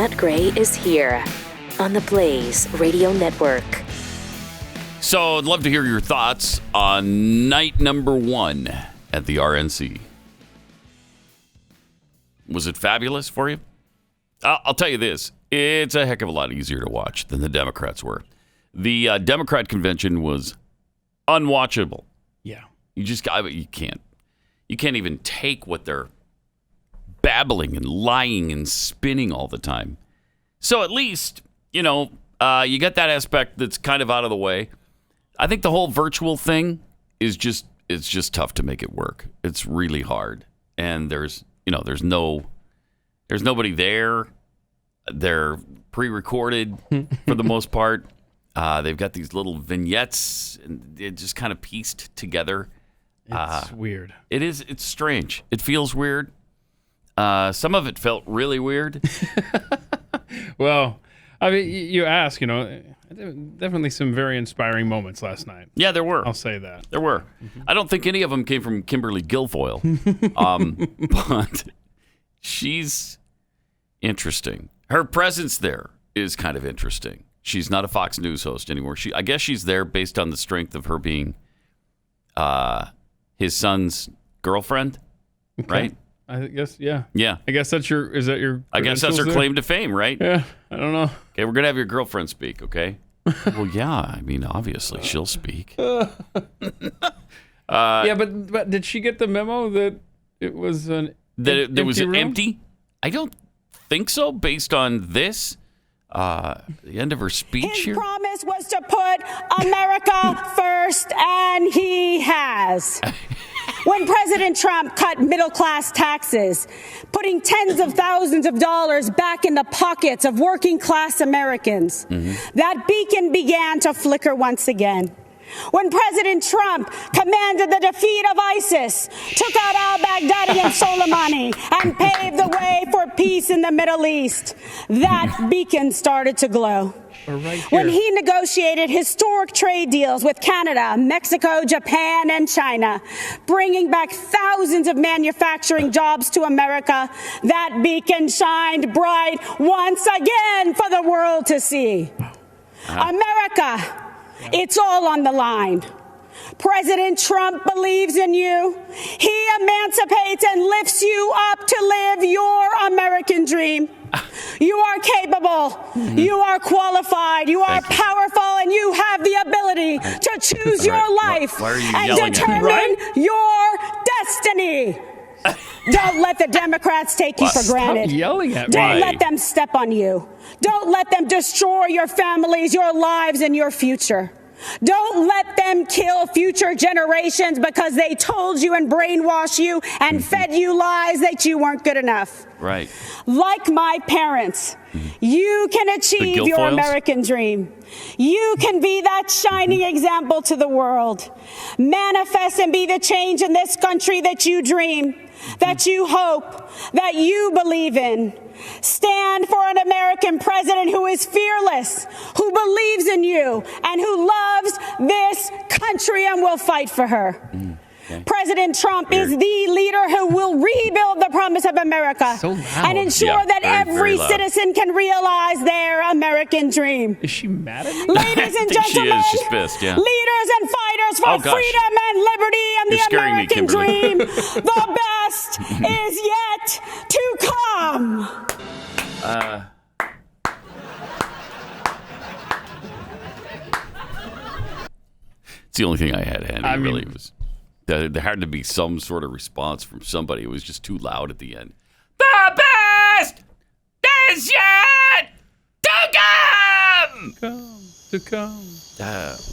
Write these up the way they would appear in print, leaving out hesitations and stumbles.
Matt Gray is here on the Blaze Radio Network. So I'd love to hear your thoughts on night number 1 at the RNC. Was it fabulous for you? I'll tell you this. It's a heck of a lot easier to watch than the Democrats were. The Democrat convention was unwatchable. Yeah. You can't even take what they're babbling and lying and spinning all the time. So at least, you got that aspect that's kind of out of the way. I think the whole virtual thing is just tough to make it work. It's really hard. And there's nobody there. They're pre-recorded for the most part. They've got these little vignettes and it just kind of pieced together. It's weird. It is. It's strange. It feels weird. Some of it felt really weird. Well, I mean, you ask, definitely some very inspiring moments last night. Yeah, there were. I'll say that. There were. Mm-hmm. I don't think any of them came from Kimberly Guilfoyle, but she's interesting. Her presence there is kind of interesting. She's not a Fox News host anymore. I guess she's there based on the strength of her being his son's girlfriend, right? I guess, yeah. Yeah. I guess that's your I guess that's her claim to fame, right? Yeah, I don't know. Okay, we're going to have your girlfriend speak, okay? Well, yeah, I mean, obviously, she'll speak. Yeah, but did she get the memo that it was an that it was room? empty? I don't think so, based on this. The end of her speech His here. His promise was to put America first, and he has. When President Trump cut middle-class taxes, putting tens of thousands of dollars back in the pockets of working-class Americans, that beacon began to flicker once again. When President Trump commanded the defeat of ISIS, took out al-Baghdadi and Soleimani, and paved the way for peace in the Middle East, that beacon started to glow. Right when he negotiated historic trade deals with Canada, Mexico, Japan, and China, bringing back thousands of manufacturing jobs to America, that beacon shined bright once again for the world to see. America, it's all on the line. President Trump believes in you. He emancipates and lifts you up to live your American dream. You are capable. You are qualified. You are powerful, and you have the ability to choose your life and determine your destiny. Don't let the Democrats take you for granted. Stop yelling at me. Don't let them step on you. Don't let them destroy your families, your lives, and your future. Don't let them kill future generations because they told you and brainwashed you and fed you lies that you weren't good enough. Right. Like my parents, you can achieve your American dream. You can be that shining example to the world. Manifest and be the change in this country that you dream, that you hope, that you believe in. Stand for an American president who is fearless, who believes in you, and who loves this country and will fight for her. Okay. President Trump is the leader who will rebuild the promise of America and ensure that every citizen can realize their American dream. Is she mad at me? Ladies and gentlemen, she's pissed, yeah. leaders and fighters for freedom and liberty and the American dream, the best is yet to come. It's the only thing I had handy, really. Was there had to be some sort of response from somebody. It was just too loud at the end. The best is yet to come!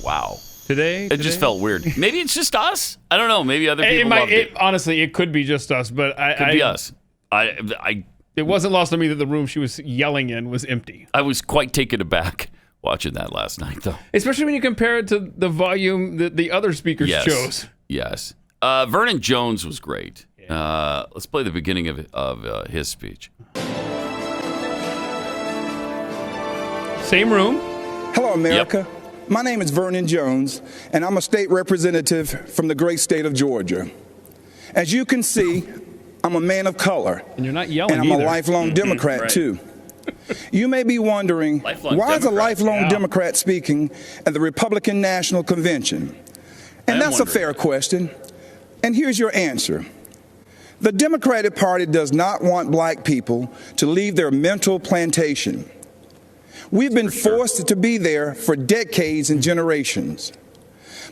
Wow. Today? It just felt weird. Maybe it's just us. I don't know. Maybe other people loved it. Honestly, it could be just us, but it could be us. It wasn't lost on me that the room she was yelling in was empty. I was quite taken aback watching that last night, though. Especially when you compare it to the volume that the other speakers chose. Yes. Vernon Jones was great. Let's play the beginning of his speech. Same room. Hello, America. Yep. My name is Vernon Jones, and I'm a state representative from the great state of Georgia. As you can see, I'm a man of color. And you're not yelling And I'm either. a lifelong Democrat, too. You may be wondering, why is a lifelong Democrat speaking at the Republican National Convention? And that's a fair question. And here's your answer. The Democratic Party does not want black people to leave their mental plantation. We've been forced to be there for decades and generations.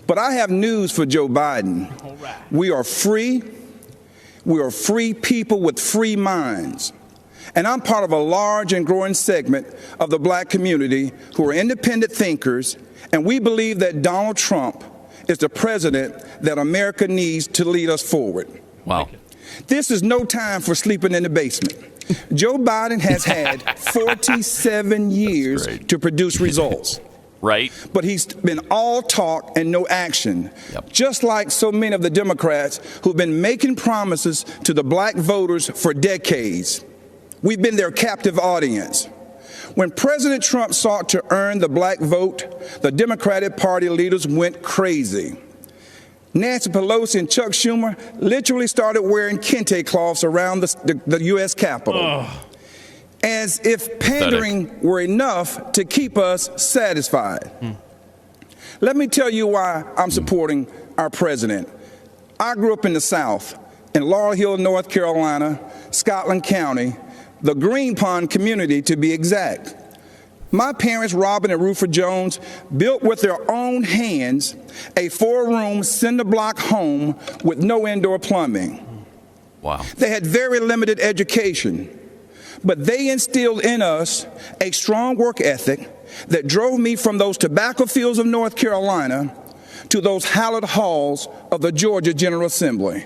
But I have news for Joe Biden. We are free. We are free people with free minds. And I'm part of a large and growing segment of the black community who are independent thinkers, and we believe that Donald Trump is the president that America needs to lead us forward. Wow. This is no time for sleeping in the basement. Joe Biden has had 47 years to produce results. Right. But he's been all talk and no action, just like so many of the Democrats who've been making promises to the black voters for decades. We've been their captive audience. When President Trump sought to earn the black vote, the Democratic Party leaders went crazy. Nancy Pelosi and Chuck Schumer literally started wearing kente cloths around the U.S. Capitol, as if pandering were enough to keep us satisfied. Let me tell you why I'm supporting our president. I grew up in the South, in Laurel Hill, North Carolina, Scotland County, the Green Pond community to be exact. My parents, Robin and Rufus Jones, built with their own hands a 4-room cinder block home with no indoor plumbing. Wow. They had very limited education, but they instilled in us a strong work ethic that drove me from those tobacco fields of North Carolina to those hallowed halls of the Georgia General Assembly.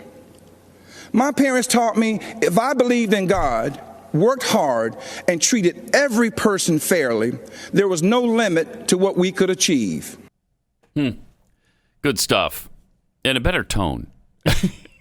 My parents taught me if I believed in God, worked hard, and treated every person fairly, there was no limit to what we could achieve. Good stuff. And a better tone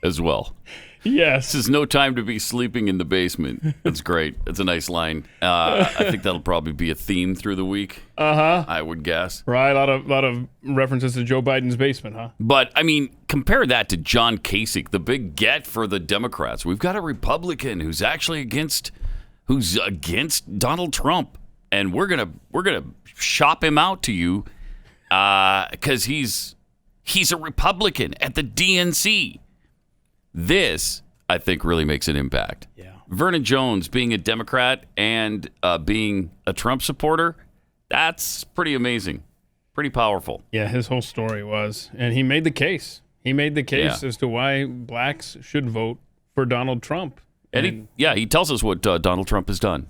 as well. Yes. This is no time to be sleeping in the basement. That's great. That's a nice line. I think that'll probably be a theme through the week. I would guess. Right. A lot of references to Joe Biden's basement, huh? But, I mean, compare that to John Kasich, the big get for the Democrats. We've got a Republican who's actually against Donald Trump. And we're gonna shop him out to you because he's a Republican at the DNC. This, I think, really makes an impact. Yeah. Vernon Jones being a Democrat and being a Trump supporter, that's pretty amazing. Pretty powerful. Yeah, his whole story was. And he made the case. He made the case as to why blacks should vote for Donald Trump. And he tells us what Donald Trump has done.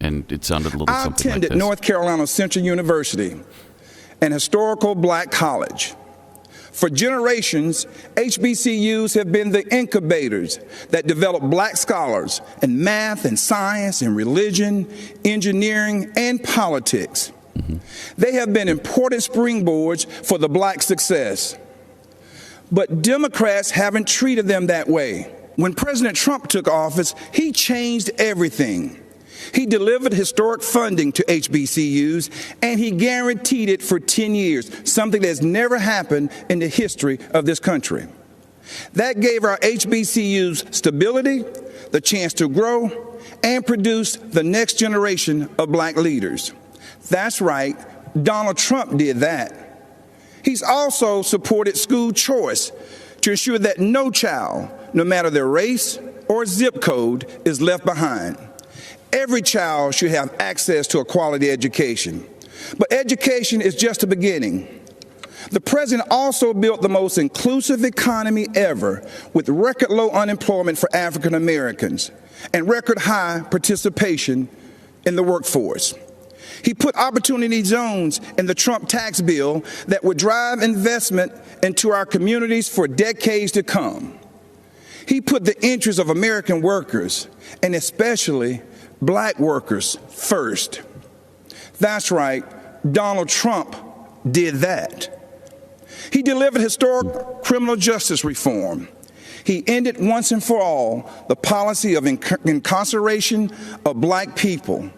And it sounded a little something like this. I attended North Carolina Central University, an historical black college. For generations, HBCUs have been the incubators that develop black scholars in math and science and religion, engineering, and politics. They have been important springboards for the black success. But Democrats haven't treated them that way. When President Trump took office, he changed everything. He delivered historic funding to HBCUs, and he guaranteed it for 10 years, something that's never happened in the history of this country. That gave our HBCUs stability, the chance to grow, and produce the next generation of black leaders. That's right, Donald Trump did that. He's also supported school choice to ensure that no child, no matter their race or zip code, is left behind. Every child should have access to a quality education. But education is just the beginning. The president also built the most inclusive economy ever, with record low unemployment for African Americans and record high participation in the workforce. He put opportunity zones in the Trump tax bill that would drive investment into our communities for decades to come. He put the interests of American workers, and especially black workers, first. That's right, Donald Trump did that. He delivered historic criminal justice reform. He ended once and for all the policy of incarceration of black people,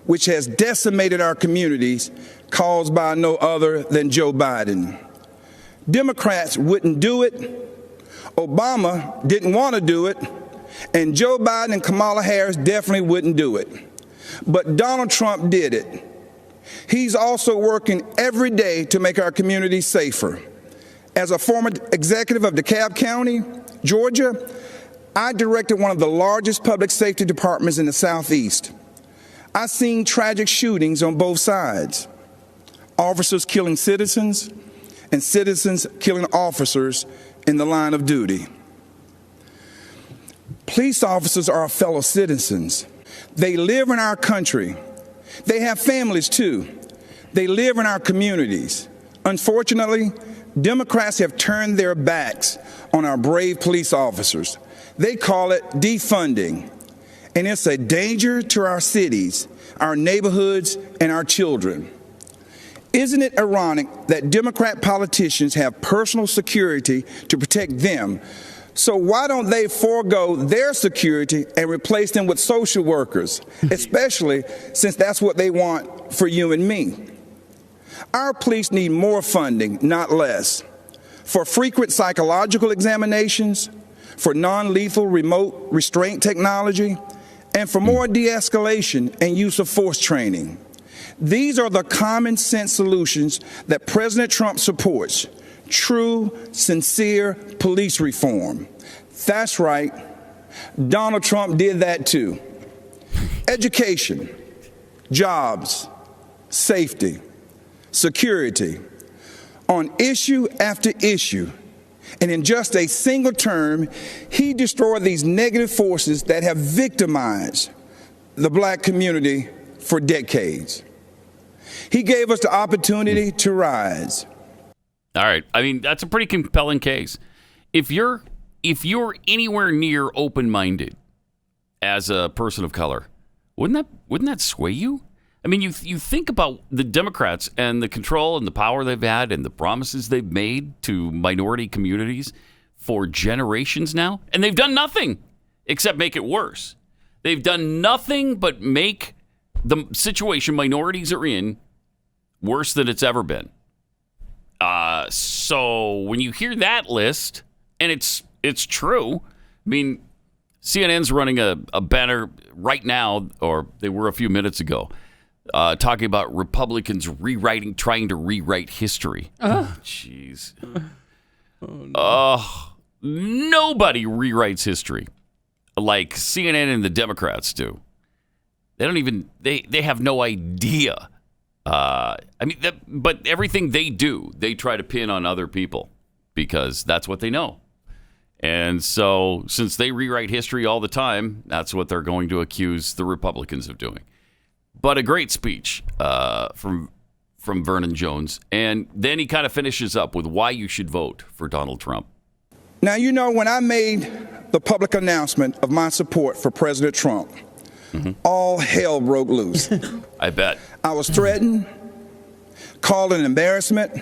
which has decimated our communities, caused by no other than Joe Biden. Democrats wouldn't do it. Obama didn't want to do it. And Joe Biden and Kamala Harris definitely wouldn't do it. But Donald Trump did it. He's also working every day to make our communities safer. As a former executive of DeKalb County, Georgia, I directed one of the largest public safety departments in the Southeast. I've seen tragic shootings on both sides. Officers killing citizens and citizens killing officers in the line of duty. Police officers are our fellow citizens. They live in our country. They have families too. They live in our communities. Unfortunately, Democrats have turned their backs on our brave police officers. They call it defunding, and it's a danger to our cities, our neighborhoods, and our children. Isn't it ironic that Democrat politicians have personal security to protect them? So why don't they forego their security and replace them with social workers, especially since that's what they want for you and me? Our police need more funding, not less, for frequent psychological examinations, for non-lethal remote restraint technology, and for more de-escalation and use of force training. These are the common sense solutions that President Trump supports. True, sincere police reform. That's right. Donald Trump did that too. Education, jobs, safety, security, on issue after issue. And in just a single term, he destroyed these negative forces that have victimized the black community for decades. He gave us the opportunity to rise. All right. I mean, that's a pretty compelling case. If you're anywhere near open-minded as a person of color, wouldn't that sway you? I mean, you think about the Democrats and the control and the power they've had and the promises they've made to minority communities for generations now, and they've done nothing except make it worse. They've done nothing but make the situation minorities are in worse than it's ever been. So when you hear that list, and it's true, I mean, CNN's running a banner right now, or they were a few minutes ago, talking about Republicans trying to rewrite history. Jeez. Nobody rewrites history like CNN and the Democrats do. They don't even, they have no idea. But everything they do, they try to pin on other people because that's what they know. And so since they rewrite history all the time, that's what they're going to accuse the Republicans of doing. But a great speech from Vernon Jones. And then he kind of finishes up with why you should vote for Donald Trump. Now, you know, when I made the public announcement of my support for President Trump, all hell broke loose. I bet. I was threatened, called an embarrassment,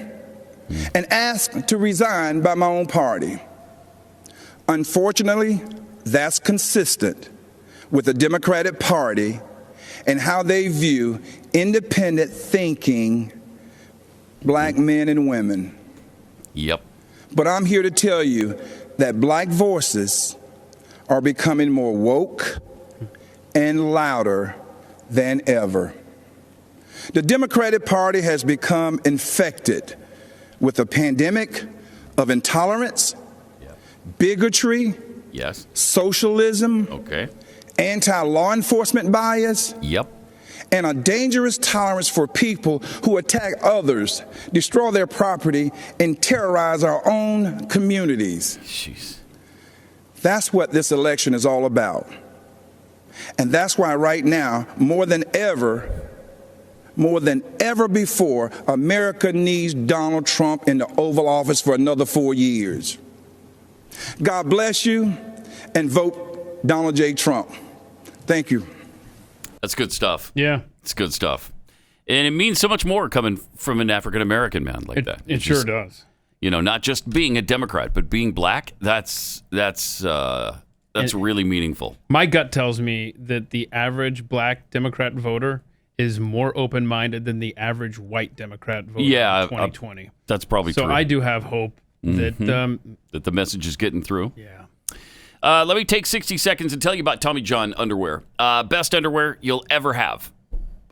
and asked to resign by my own party. Unfortunately, that's consistent with the Democratic Party and how they view independent thinking black men and women. Yep. But I'm here to tell you that black voices are becoming more woke and louder than ever. The Democratic Party has become infected with a pandemic of intolerance, bigotry, socialism, anti-law enforcement bias, and a dangerous tolerance for people who attack others, destroy their property, and terrorize our own communities. Jeez. That's what this election is all about. And that's why right now, more than ever before, America needs Donald Trump in the Oval Office for another 4 years. God bless you, and vote Donald J. Trump. Thank you. That's good stuff. Yeah. It's good stuff. And it means so much more coming from an African-American man like that. It sure does. You know, not just being a Democrat, but being black, that's really meaningful. My gut tells me that the average black Democrat voter is more open-minded than the average white Democrat voter in 2020. That's probably true. So I do have hope that that the message is getting through. Yeah. Let me take 60 seconds and tell you about Tommy John underwear. Best underwear you'll ever have.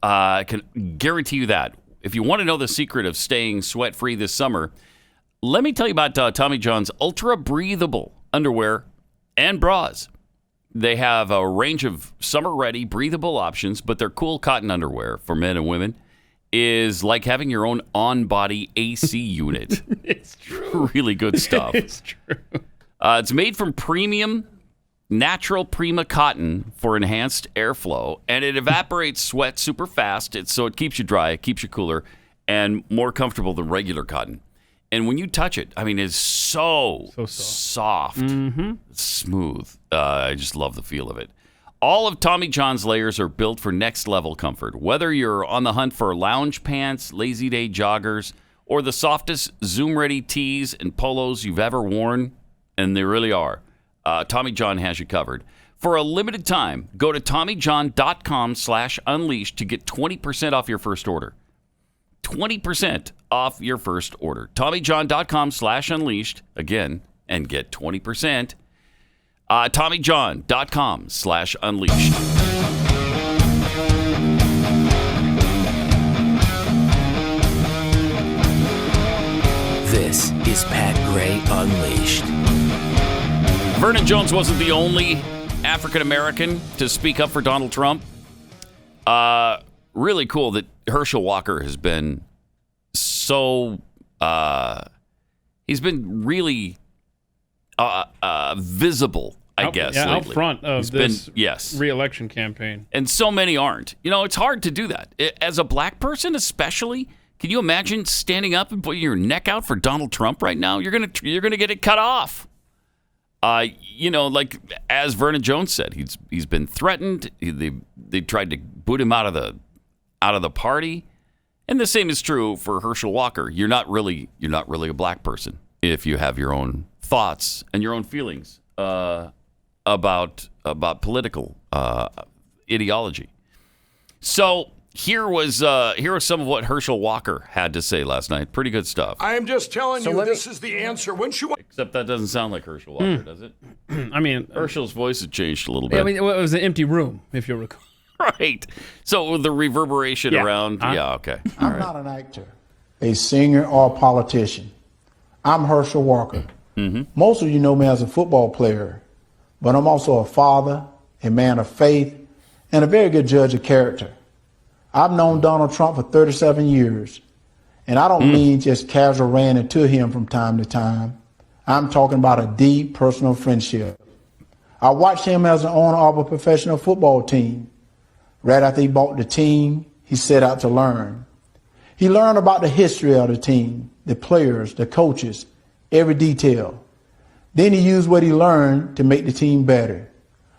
I can guarantee you that. If you want to know the secret of staying sweat-free this summer, let me tell you about Tommy John's ultra-breathable underwear and bras. They have a range of summer-ready, breathable options, but their cool cotton underwear for men and women is like having your own on-body AC unit. It's true. Really good stuff. It's true. It's made from premium, natural Prima cotton for enhanced airflow, and it evaporates sweat super fast, so it keeps you dry, it keeps you cooler, and more comfortable than regular cotton. And when you touch it, I mean, it's so soft, smooth. I just love the feel of it. All of Tommy John's layers are built for next-level comfort. Whether you're on the hunt for lounge pants, lazy day joggers, or the softest Zoom-ready tees and polos you've ever worn, and they really are, Tommy John has you covered. For a limited time, go to TommyJohn.com/unleashed to get 20% off your first order. 20% off your first order. TommyJohn.com/unleashed, again, and get 20%. TommyJohn.com/unleashed. This is Pat Gray Unleashed. Vernon Jones wasn't the only African American to speak up for Donald Trump. Really cool that Herschel Walker has been so he's been really visible, I guess, lately. Out front of this re-election campaign. And so many aren't. You know, it's hard to do that. As a black person especially, can you imagine standing up and putting your neck out for Donald Trump right now? You're gonna get it cut off. You know, like as Vernon Jones said, he's been threatened. They tried to boot him out of the party. And the same is true for Herschel Walker. You're not really a black person if you have your own thoughts and your own feelings about political ideology. So here was some of what Herschel Walker had to say last night. Pretty good stuff. I am just telling you, this is the answer. Except that doesn't sound like Herschel Walker, does it? I mean, Herschel's voice had changed a little bit. I mean, it was an empty room, if you'll recall. Right. So the reverberation around. Okay. I'm not an actor, a singer, or a politician. I'm Herschel Walker. Mm-hmm. Most of you know me as a football player, but I'm also a father, a man of faith, and a very good judge of character. I've known Donald Trump for 37 years, and I don't mean just casual ran into him from time to time. I'm talking about a deep personal friendship. I watched him as an owner of a professional football team. Right after he bought the team, he set out to learn. He learned about the history of the team, the players, the coaches, every detail. Then he used what he learned to make the team better.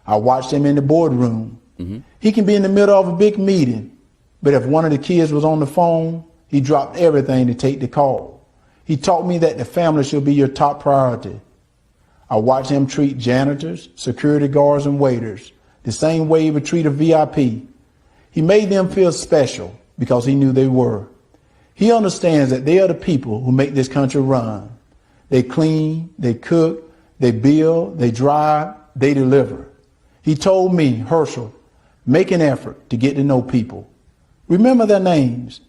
I watched him in the boardroom. Mm-hmm. He can be in the middle of a big meeting, but if one of the kids was on the phone, he dropped everything to take the call. He taught me that the family should be your top priority. I watched him treat janitors, security guards, and waiters the same way he would treat a VIP. He made them feel special because he knew they were. He understands that they are the people who make this country run. They clean, they cook, they build, they drive, they deliver. He told me, Herschel, make an effort to get to know people. Remember their names.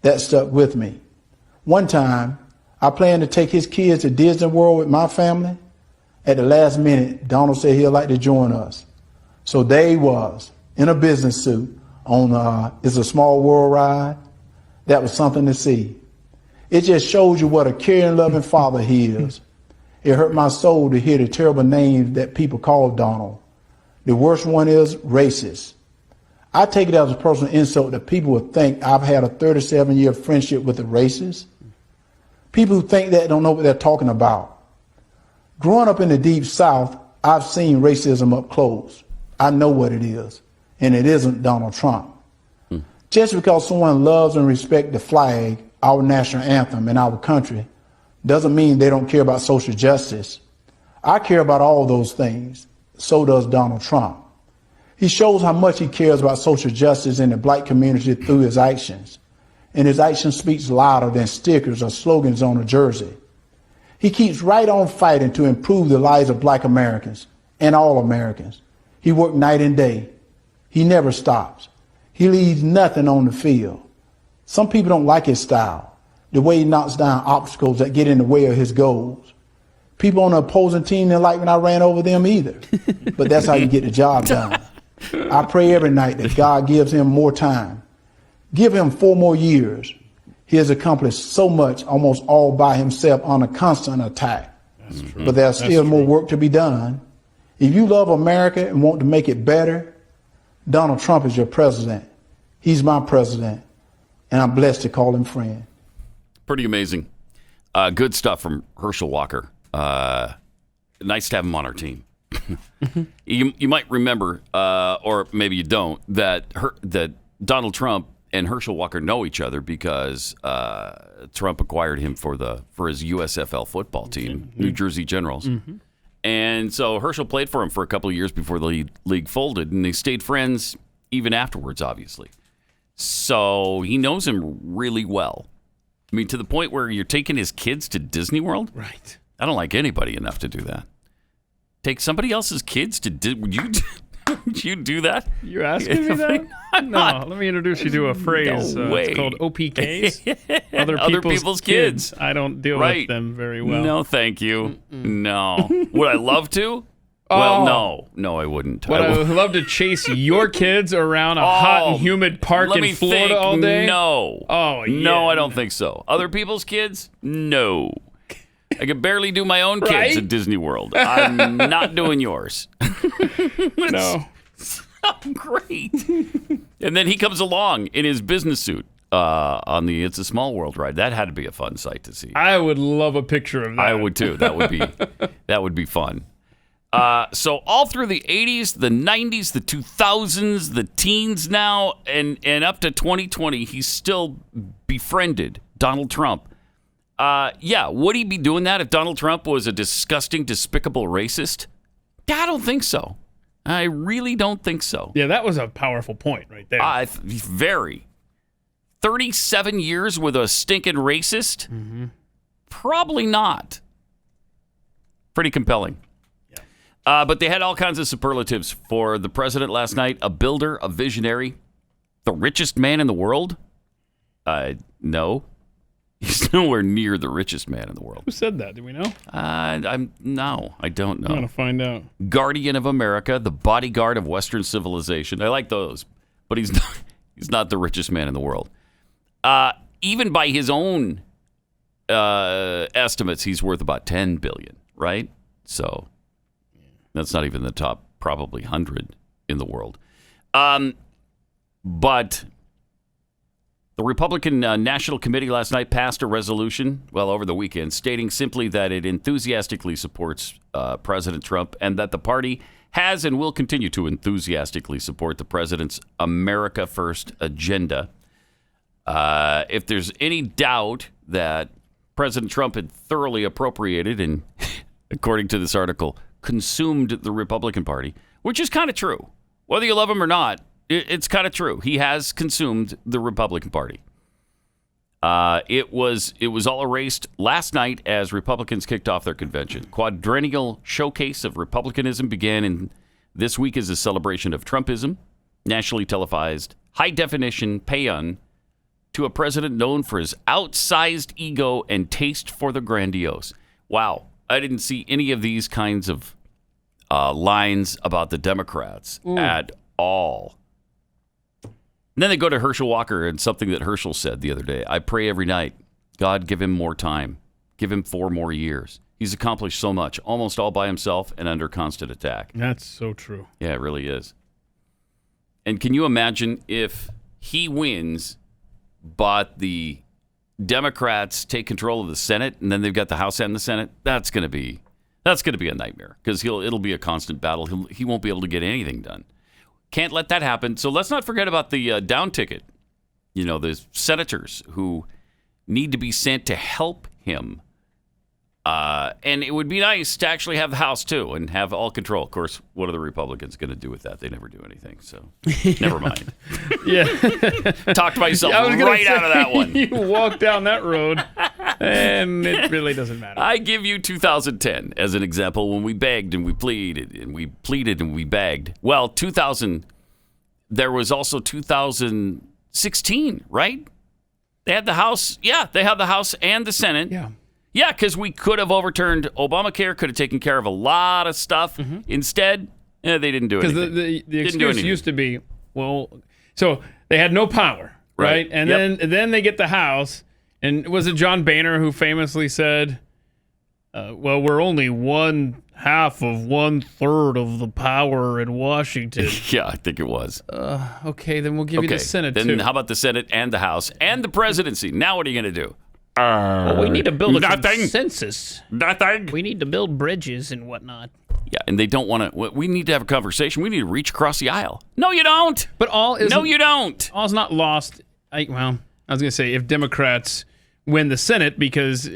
That stuck with me. One time, I planned to take his kids to Disney World with my family. At the last minute, Donald said he'd like to join us. So there he was, in a business suit, on It's a Small World ride. That was something to see. It just shows you what a caring, loving father he is. It hurt my soul to hear the terrible names that people call Donald. The worst one is racist. I take it as a personal insult that people would think I've had a 37-year friendship with a racist. People who think that don't know what they're talking about. Growing up in the Deep South, I've seen racism up close. I know what it is, and it isn't Donald Trump. Just because someone loves and respects the flag, our national anthem, and our country, doesn't mean they don't care about social justice. I care about all those things. So does Donald Trump. He shows how much he cares about social justice in the black community through his actions. And his action speaks louder than stickers or slogans on a jersey. He keeps right on fighting to improve the lives of black Americans and all Americans. He worked night and day. He never stops. He leaves nothing on the field. Some people don't like his style, the way he knocks down obstacles that get in the way of his goals. People on the opposing team didn't like when I ran over them either. But that's how you get the job done. I pray every night that God gives him more time. Give him 4 more years. He has accomplished so much, almost all by himself, on a constant attack. That's true. But there's still more work to be done. If you love America and want to make it better, Donald Trump is your president. He's my president, and I'm blessed to call him friend. Pretty amazing. Good stuff from Herschel Walker. Nice to have him on our team. You might remember, or maybe you don't, that Donald Trump and Herschel Walker know each other because Trump acquired him for his USFL football team, New Jersey Generals. Mm-hmm. And so Herschel played for him for a couple of years before the league folded, and they stayed friends even afterwards, obviously. So he knows him really well. I mean, to the point where you're taking his kids to Disney World? Right. I don't like anybody enough to do that. Take somebody else's kids to would you do that? You're asking me that? No, let me introduce you to a phrase. No way. It's called OPKs. Other people's kids. I don't deal with them very well. No, thank you. No. Would I love to? Well, no. No, I wouldn't. Would I love to chase your kids around a hot and humid park in Florida all day? No. Oh, yeah. No, I don't think so. Other people's kids? No. I could barely do my own kids at Disney World. I'm not doing yours. No. Great. And then he comes along in his business suit on the It's a Small World ride. That had to be a fun sight to see. I would love a picture of that. I would too. That would be fun. So all through the 80s, the 90s, the 2000s, the teens now, and up to 2020, he's still befriended Donald Trump. Would he be doing that if Donald Trump was a disgusting, despicable racist? I don't think so. I really don't think so. Yeah, that was a powerful point right there. Very. 37 years with a stinking racist? Mm-hmm. Probably not. Pretty compelling. Yeah. But they had all kinds of superlatives for the president last night. A builder, a visionary, the richest man in the world? No. He's nowhere near the richest man in the world. Who said that? Do we know? I don't know. I'm going to find out. Guardian of America, the bodyguard of Western civilization. I like those, but he's not the richest man in the world. Even by his own estimates, he's worth about $10 billion, right? So that's not even the top, probably 100 in the world. But the Republican National Committee last night passed a resolution, over the weekend, stating simply that it enthusiastically supports President Trump and that the party has and will continue to enthusiastically support the president's America First agenda. If there's any doubt that President Trump had thoroughly appropriated and, according to this article, consumed the Republican Party, which is kind of true. Whether you love him or not, it's kind of true. He has consumed the Republican Party. It was all erased last night as Republicans kicked off their convention. Quadrennial showcase of republicanism began in this week as a celebration of Trumpism, nationally televised, high-definition paean to a president known for his outsized ego and taste for the grandiose. Wow, I didn't see any of these kinds of lines about the Democrats at all. And then they go to Herschel Walker and something that Herschel said the other day. I pray every night, God, give him more time. Give him 4 more years. He's accomplished so much, almost all by himself and under constant attack. That's so true. Yeah, it really is. And can you imagine if he wins, but the Democrats take control of the Senate, and then they've got the House and the Senate? That's going to be a nightmare because it'll be a constant battle. He won't be able to get anything done. Can't let that happen. So let's not forget about the down ticket. The senators who need to be sent to help him And it would be nice to actually have the House, too, and have all control. Of course, what are the Republicans going to do with that? They never do anything, so never mind. Yeah. Talked myself right out of that one. You walk down that road, and it really doesn't matter. I give you 2010 as an example when we begged and we pleaded and we pleaded and we begged. Well, there was also 2016, right? They had the House. Yeah, they had the House and the Senate. Yeah. Yeah, because we could have overturned Obamacare, could have taken care of a lot of stuff. Instead, they didn't do anything. Because the excuse used to be, so they had no power, right? And then they get the House, and was it John Boehner who famously said, we're only 1/2 of 1/3 of the power in Washington. Yeah, I think it was. Okay, then we'll give you the Senate, then too. How about the Senate and the House and the presidency? Now what are you going to do? We need to build a nothing. consensus. Nothing. We need to build bridges and whatnot. Yeah, and they don't want to. We need to have a conversation. We need to reach across the aisle. No, you don't. But no, you don't. All's not lost. I was going to say if Democrats win the Senate, because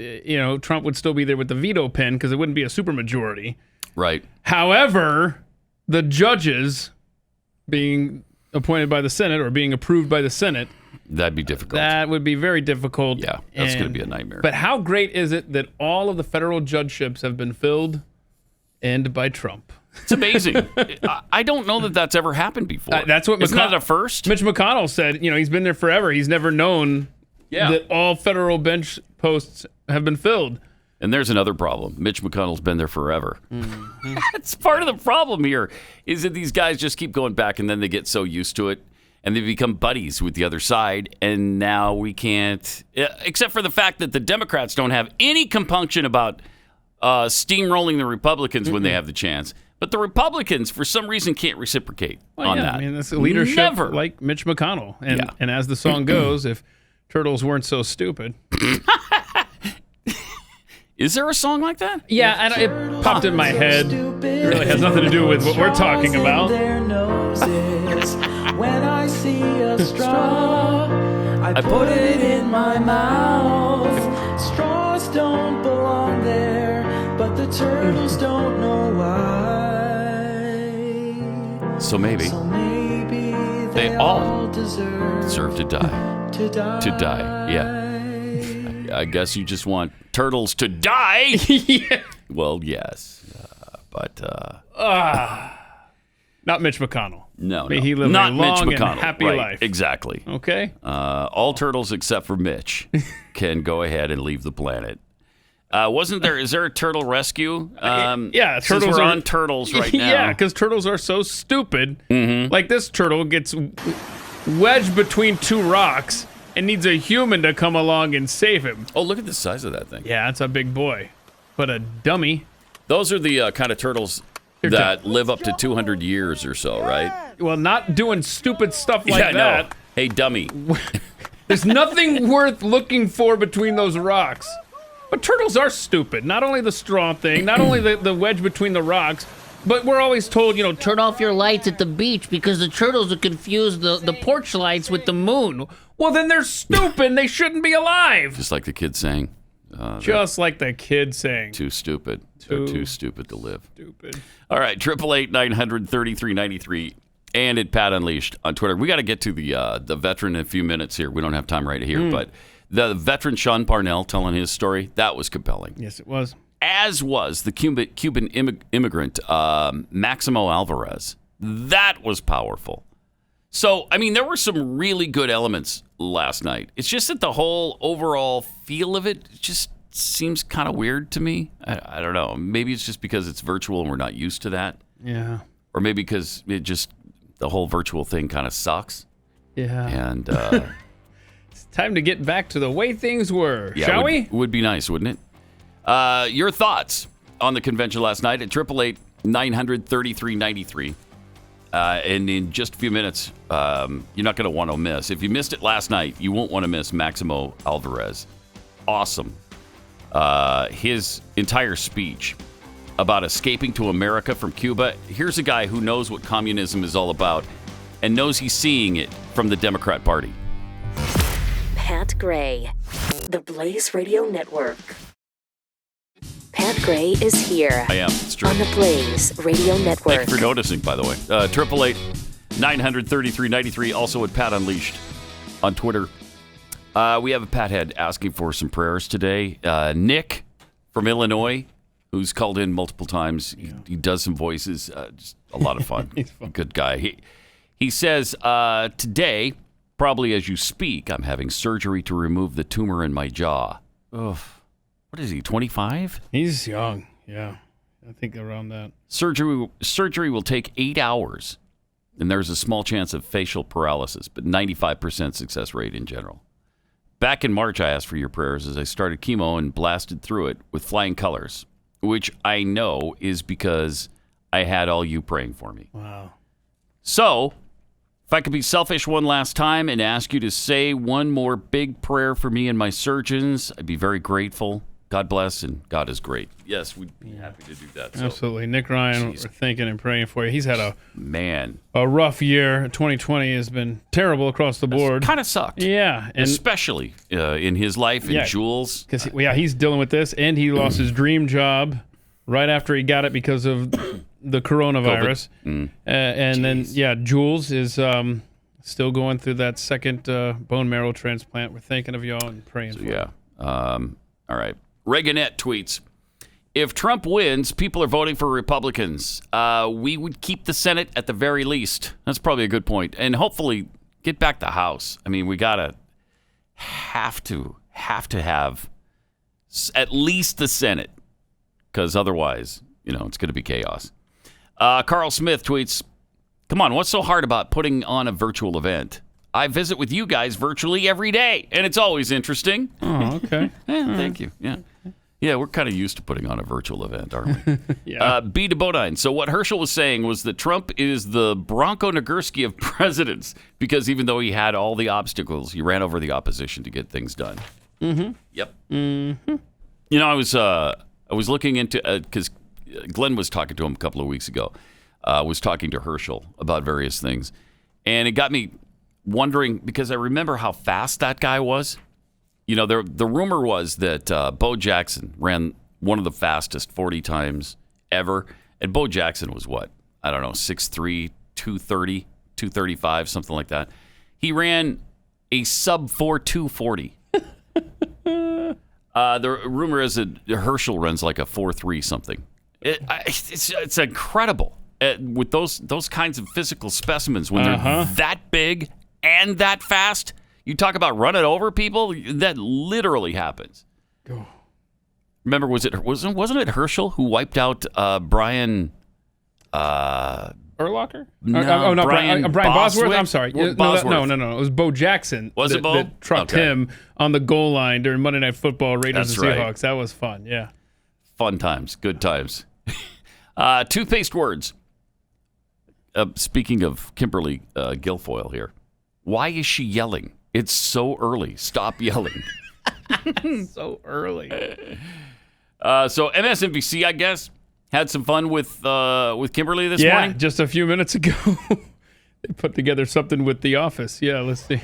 Trump would still be there with the veto pen because it wouldn't be a supermajority. Right. However, the judges being appointed by the Senate or being approved by the Senate. That'd be difficult. That would be very difficult. Yeah, that's going to be a nightmare. But how great is it that all of the federal judgeships have been filled and by Trump? It's amazing. I don't know that that's ever happened before. That's what Isn't that a first? Mitch McConnell said, he's been there forever. He's never known that all federal bench posts have been filled. And there's another problem. Mitch McConnell's been there forever. That's part of the problem here, is that these guys just keep going back and then they get so used to it. And they become buddies with the other side, and now we can't, except for the fact that the Democrats don't have any compunction about steamrolling the Republicans when they have the chance. But the Republicans, for some reason, can't reciprocate on that. I mean, that's a leadership like Mitch McConnell. And as the song goes, if turtles weren't so stupid. Is there a song like that? Yeah, it popped in my head. It really has nothing to do with what we're talking about. When I see a straw, I put it in my mouth. Straws don't belong there, but the turtles don't know why. So maybe they all deserve to die. To die, yeah. I guess you just want turtles to die. Yeah. Well, yes, but not Mitch McConnell. No, May he live not a long Mitch McConnell. and happy right, life. Exactly. Okay. All turtles except for Mitch can go ahead and leave the planet. Is there a turtle rescue? Yeah, turtles are on turtles right now. Yeah, because turtles are so stupid. Like this turtle gets wedged between two rocks and needs a human to come along and save him. Oh, look at the size of that thing. Yeah, it's a big boy, but a dummy. Those are the kind of turtles that live up to 200 years or so, right? Well, not doing stupid stuff like that. No. Hey, dummy. There's nothing worth looking for between those rocks. But turtles are stupid. Not only the straw thing, not only the wedge between the rocks, but we're always told, turn off your lights at the beach because the turtles will confuse the porch lights with the moon. Well, then they're stupid. They shouldn't be alive. Just like the kid saying. Just like the kid saying. Too stupid. They're too stupid to live. Stupid. All right, 888-900-3393 and at Pat Unleashed on Twitter. We got to get to the veteran in a few minutes here. We don't have time right here, but the veteran Sean Parnell telling his story, that was compelling. Yes, it was. As was the Cuban immigrant Maximo Alverez. That was powerful. So, I mean, there were some really good elements last night. It's just that the whole overall feel of it just seems kind of weird to me. I don't know. Maybe it's just because it's virtual and we're not used to that. Yeah. Or maybe because the whole virtual thing kind of sucks. Yeah. And it's time to get back to the way things were, yeah, shall we? Would be nice, wouldn't it? Your thoughts on the convention last night at 888-900-3393. And in just a few minutes, you're not going to want to miss. If you missed it last night, you won't want to miss Maximo Alverez. Awesome. His entire speech about escaping to America from Cuba. Here's a guy who knows what communism is all about and knows he's seeing it from the Democrat Party. Pat Gray, the Blaze Radio Network. Matt Gray is here. I am. It's true. On the Blaze Radio Network. Thanks for noticing, by the way. 888-900-3393. Also at Pat Unleashed on Twitter. We have a Pat Head asking for some prayers today. Nick from Illinois, who's called in multiple times. He does some voices. Just a lot of fun. He's fun. Good guy. He says, today, probably as you speak, I'm having surgery to remove the tumor in my jaw. Ugh. What is he, 25? He's young. Yeah. I think around that. Surgery will take 8 hours, and there's a small chance of facial paralysis, but 95% success rate in general. Back in March, I asked for your prayers as I started chemo and blasted through it with flying colors, which I know is because I had all you praying for me. Wow. So, if I could be selfish one last time and ask you to say one more big prayer for me and my surgeons, I'd be very grateful. God bless, and God is great. Yes, we'd be happy to do that. So. Absolutely. Nick Ryan, we're thinking and praying for you. He's had a rough year. 2020 has been terrible across the board. Kind of sucked. Yeah. And especially in his life and Jules. Because he's dealing with this, and he lost his dream job right after he got it because of the coronavirus. And then, Jules is still going through that second bone marrow transplant. We're thinking of y'all and praying for you. All right. Reaganette tweets, if Trump wins, people are voting for Republicans. We would keep the Senate at the very least. That's probably a good point. And hopefully get back the House. I mean, we have to have at least the Senate, because otherwise, it's going to be chaos. Carl Smith tweets, come on, what's so hard about putting on a virtual event? I visit with you guys virtually every day, and it's always interesting. Oh, okay. Thank you. Yeah, we're kind of used to putting on a virtual event, aren't we? B. de Bodine. So what Herschel was saying was that Trump is the Bronco Nagurski of presidents, because even though he had all the obstacles, he ran over the opposition to get things done. Mm-hmm. Yep. Mm-hmm. I was looking into, because Glenn was talking to him a couple of weeks ago, was talking to Herschel about various things, and it got me wondering, because I remember how fast that guy was. The rumor was that Bo Jackson ran one of the fastest 40 times ever. And Bo Jackson was what? I don't know, 6'3", 230, 235, something like that. He ran a sub-4 240. The rumor is that Herschel runs like a 4'3" something. It's incredible with those kinds of physical specimens when they're that big and that fast. You talk about running over people, that literally happens. Oh. Remember, wasn't it Herschel who wiped out Brian Urlacher? No, Brian Bosworth. I'm sorry. No. It was Bo Jackson. Was it Bo? That trucked him on the goal line during Monday Night Football, Raiders and Seahawks. Right. That was fun. Yeah. Fun times. Good times. Toothpaste words. Speaking of Kimberly Guilfoyle here, why is she yelling? It's so early. Stop yelling. So early. So MSNBC, I guess, had some fun with Kimberly this morning. Yeah, just a few minutes ago. They put together something with The Office. Yeah, let's see.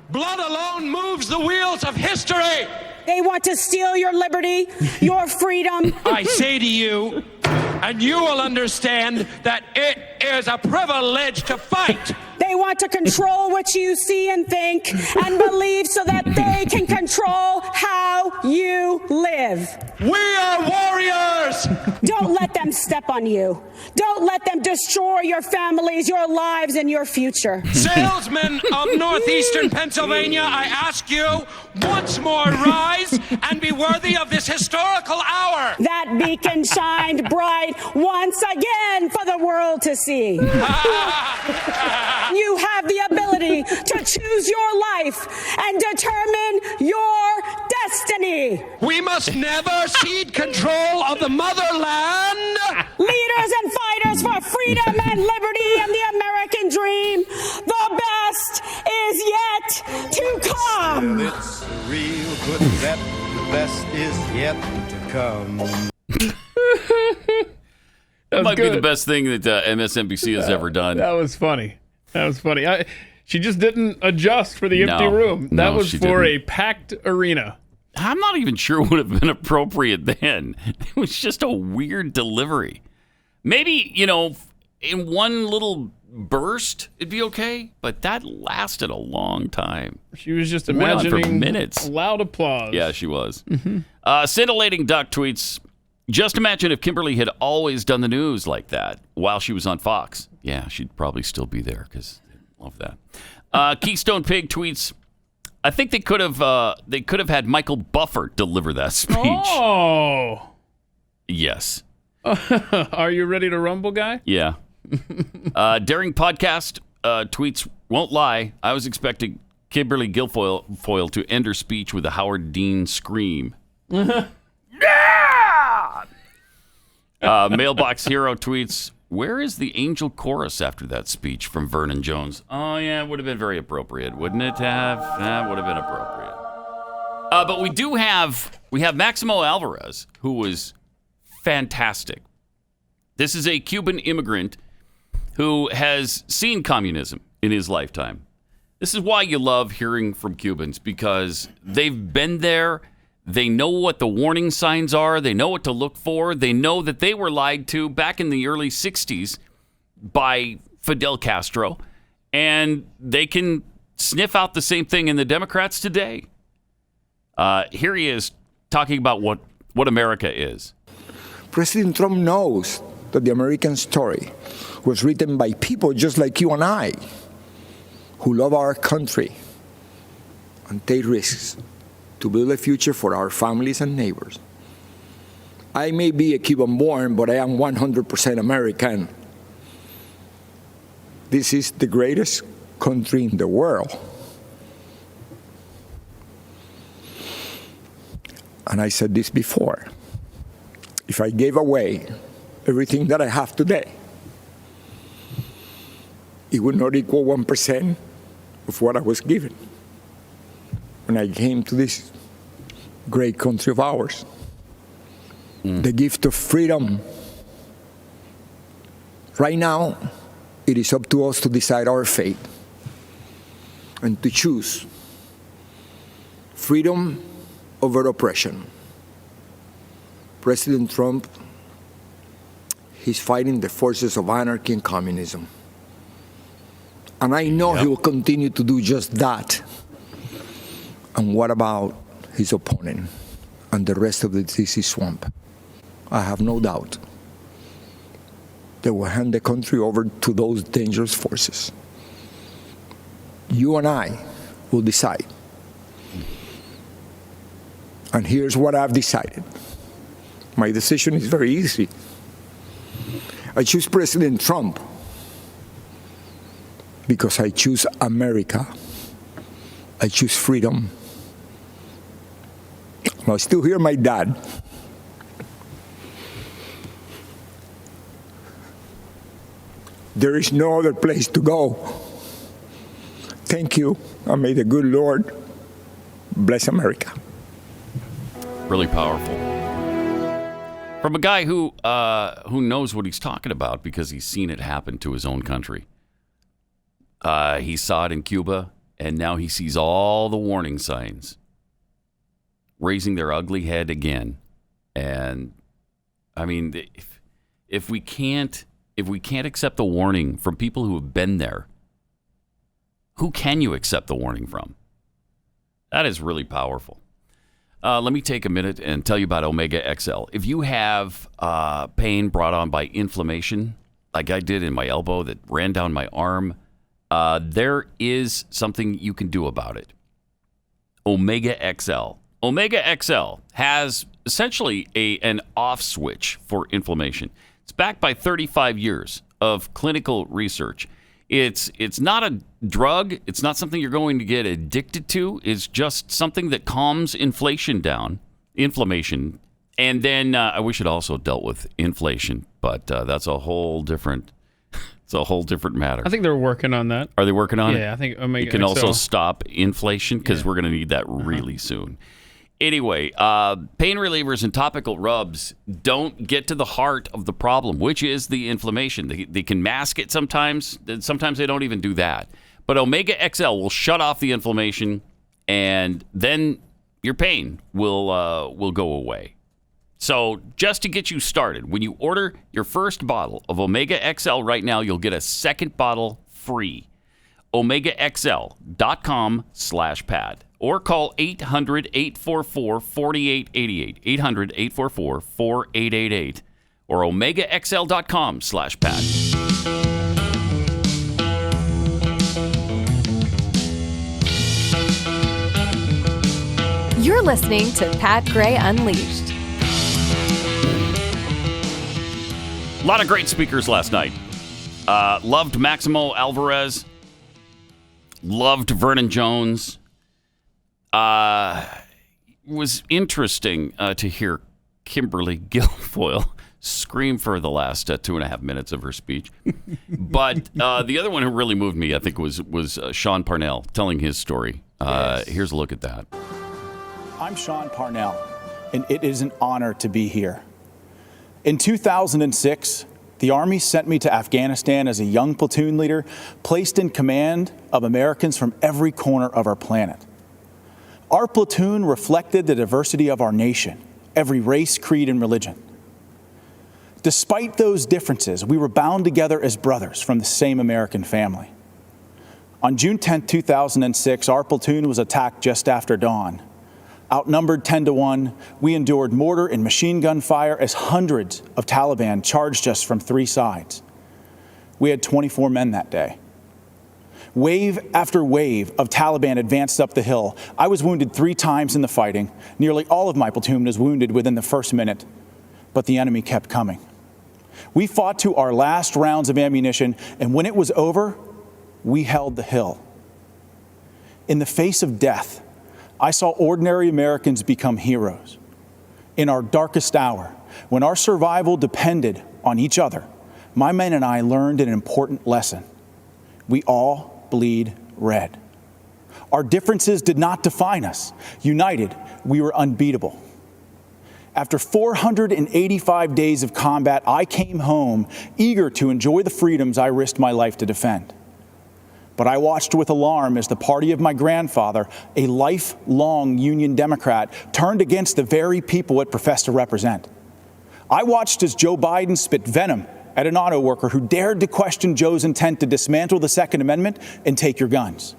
Blood alone moves the wheels of history. They want to steal your liberty, your freedom. I say to you, and you will understand that it is a privilege to fight. They want to control what you see and think and believe so that they can control how you live. We are warriors. Don't let them step on you. Don't let them destroy your families, your lives, and your future. Salesmen of northeastern Pennsylvania, I ask you once more, rise and be worthy of this historical hour. That beacon shined bright once again for the world to see. You have the ability to choose your life and determine your destiny. We must never cede control of the motherland. Leaders and fighters for freedom and liberty and the American dream. The best is yet to come. Well, it's a real good bet. The best is yet to come. That might be the best thing that MSNBC has ever done. That was funny. She just didn't adjust for the empty room. That was for a packed arena. I'm not even sure would have been appropriate then. It was just a weird delivery. Maybe, in one little burst, it'd be okay, but that lasted a long time. She was just Went on imagining for minutes. Loud applause. Yeah, she was. Scintillating Duck tweets, just imagine if Kimberly had always done the news like that while she was on Fox. Yeah, she'd probably still be there because I love that. Keystone Pig tweets, I think they could have had Michael Buffer deliver that speech. Oh. Yes. Are you ready to rumble, guy? Yeah. Daring Podcast tweets, won't lie, I was expecting Kimberly Guilfoyle to end her speech with a Howard Dean scream. Yeah! Mailbox Hero tweets, where is the angel chorus after that speech from Vernon Jones? Oh, yeah, it would have been very appropriate, wouldn't it have? That would have been appropriate. But we have Maximo Alverez, who was fantastic. This is a Cuban immigrant who has seen communism in his lifetime. This is why you love hearing from Cubans, because they've been there. They know what the warning signs are. They know what to look for. They know that they were lied to back in the early 60s by Fidel Castro, and they can sniff out the same thing in the Democrats today. Here he is talking about what America is. President Trump knows that the American story was written by people just like you and I, who love our country and take risks to build a future for our families and neighbors. I may be a Cuban born, but I am 100% American. This is the greatest country in the world. And I said this before. If I gave away everything that I have today, it would not equal 1% of what I was given when I came to this great country of ours. The gift of freedom. Right now, it is up to us to decide our fate and to choose freedom over oppression. President Trump, he's fighting the forces of anarchy and communism. And I know he will continue to do just that. And what about his opponent and the rest of the DC swamp? I have no doubt they will hand the country over to those dangerous forces. You and I will decide. And here's what I've decided. My decision is very easy. I choose President Trump because I choose America. I choose freedom. I still hear my dad. There is no other place to go. Thank you, and may the good Lord bless America. Really powerful. From a guy who knows what he's talking about because he's seen it happen to his own country. He saw it in Cuba, and now he sees all the warning signs raising their ugly head again. And I mean, if we can't accept the warning from people who have been there, who can you accept the warning from? That is really powerful. Let me take a minute and tell you about Omega XL. If you have pain brought on by inflammation, like I did in my elbow that ran down my arm, there is something you can do about it. Omega XL. Omega XL has essentially an off switch for inflammation. It's backed by 35 years of clinical research. It's not a drug. It's not something you're going to get addicted to. It's just something that calms inflation down, inflammation. And then I wish it also dealt with inflation, but that's a whole different. It's a whole different matter. I think they're working on that. Are they working on it? Yeah, I think Omega it can XL. also stop inflation because we're going to need that really soon. Anyway, pain relievers and topical rubs don't get to the heart of the problem, which is the inflammation. They can mask it sometimes. Sometimes they don't even do that. But Omega XL will shut off the inflammation and then your pain will go away. So just to get you started, when you order your first bottle of Omega XL right now, you'll get a second bottle free. OmegaXL.com/Pat or call 800-844-4888. 800-844-4888 or OmegaXL.com/Pat. You're listening to Pat Gray Unleashed. A lot of great speakers last night. Loved Maximo Alverez. Loved Vernon Jones. Was interesting to hear Kimberly Guilfoyle scream for the last 2.5 minutes of her speech. But the other one who really moved me, I think, was Sean Parnell telling his story. Yes. Here's a look at that. I'm Sean Parnell, and it is an honor to be here. In 2006, the Army sent me to Afghanistan as a young platoon leader, placed in command of Americans from every corner of our planet. Our platoon reflected the diversity of our nation, every race, creed, and religion. Despite those differences, we were bound together as brothers from the same American family. On June 10, 2006, our platoon was attacked just after dawn. Outnumbered 10-1, we endured mortar and machine gun fire as hundreds of Taliban charged us from 3 sides. We had 24 men that day. Wave after wave of Taliban advanced up the hill. I was wounded 3 times in the fighting. Nearly all of my platoon was wounded within the first minute, but the enemy kept coming. We fought to our last rounds of ammunition, and when it was over, we held the hill. In the face of death, I saw ordinary Americans become heroes. In our darkest hour, when our survival depended on each other, my men and I learned an important lesson. We all bleed red. Our differences did not define us. United, we were unbeatable. After 485 days of combat, I came home eager to enjoy the freedoms I risked my life to defend. But I watched with alarm as the party of my grandfather, a lifelong Union Democrat, turned against the very people it professed to represent. I watched as Joe Biden spit venom at an auto worker who dared to question Joe's intent to dismantle the Second Amendment and take your guns.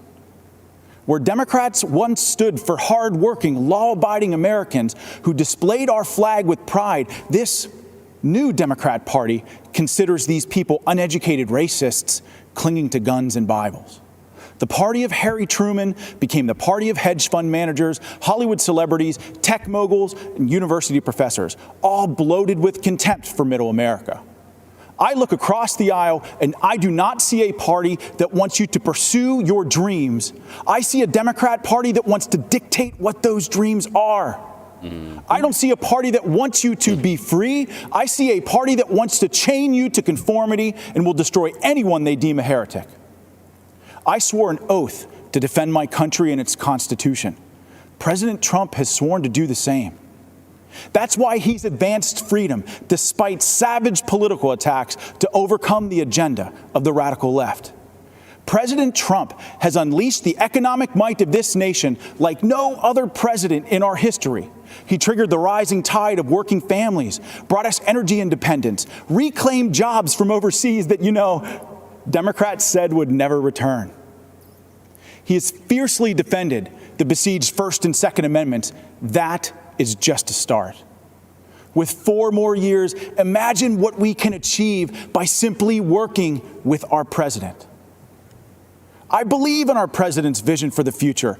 Where Democrats once stood for hard-working, law-abiding Americans who displayed our flag with pride, this new Democrat Party considers these people uneducated racists clinging to guns and Bibles. The party of Harry Truman became the party of hedge fund managers, Hollywood celebrities, tech moguls, and university professors, all bloated with contempt for middle America. I look across the aisle and I do not see a party that wants you to pursue your dreams. I see a Democrat Party that wants to dictate what those dreams are. I don't see a party that wants you to be free. I see a party that wants to chain you to conformity and will destroy anyone they deem a heretic. I swore an oath to defend my country and its Constitution. President Trump has sworn to do the same. That's why he's advanced freedom, despite savage political attacks, to overcome the agenda of the radical left. President Trump has unleashed the economic might of this nation like no other president in our history. He triggered the rising tide of working families, brought us energy independence, reclaimed jobs from overseas that, Democrats said would never return. He has fiercely defended the besieged First and Second Amendments. That is just a start. With 4 more years, imagine what we can achieve by simply working with our president. I believe in our president's vision for the future.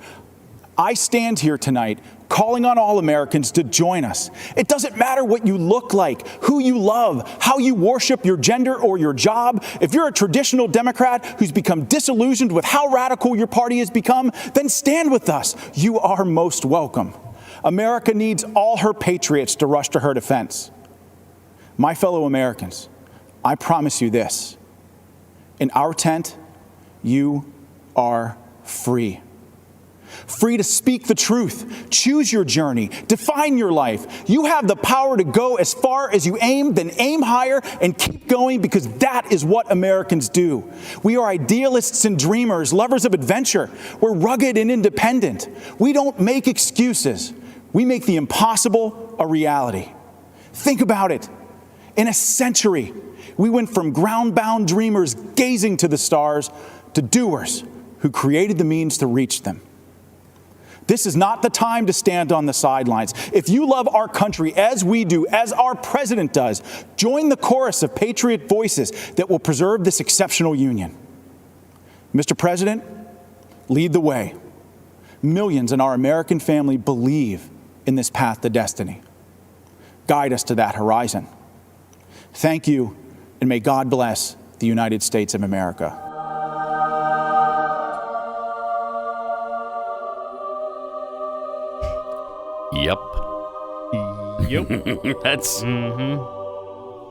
I stand here tonight calling on all Americans to join us. It doesn't matter what you look like, who you love, how you worship your gender or your job. If you're a traditional Democrat who's become disillusioned with how radical your party has become, then stand with us. You are most welcome. America needs all her patriots to rush to her defense. My fellow Americans, I promise you this. In our tent, you are free. free to speak the truth, choose your journey, define your life. You have the power to go as far as you aim, then aim higher and keep going, because that is what Americans do. We are idealists and dreamers, lovers of adventure. We're rugged and independent. We don't make excuses. We make the impossible a reality. Think about it. In a century, we went from ground-bound dreamers gazing to the stars to doers who created the means to reach them. This is not the time to stand on the sidelines. If you love our country as we do, as our president does, join the chorus of patriot voices that will preserve this exceptional union. Mr. President, lead the way. Millions in our American family believe in this path to destiny. Guide us to that horizon. Thank you, and may God bless the United States of America. Yep. That's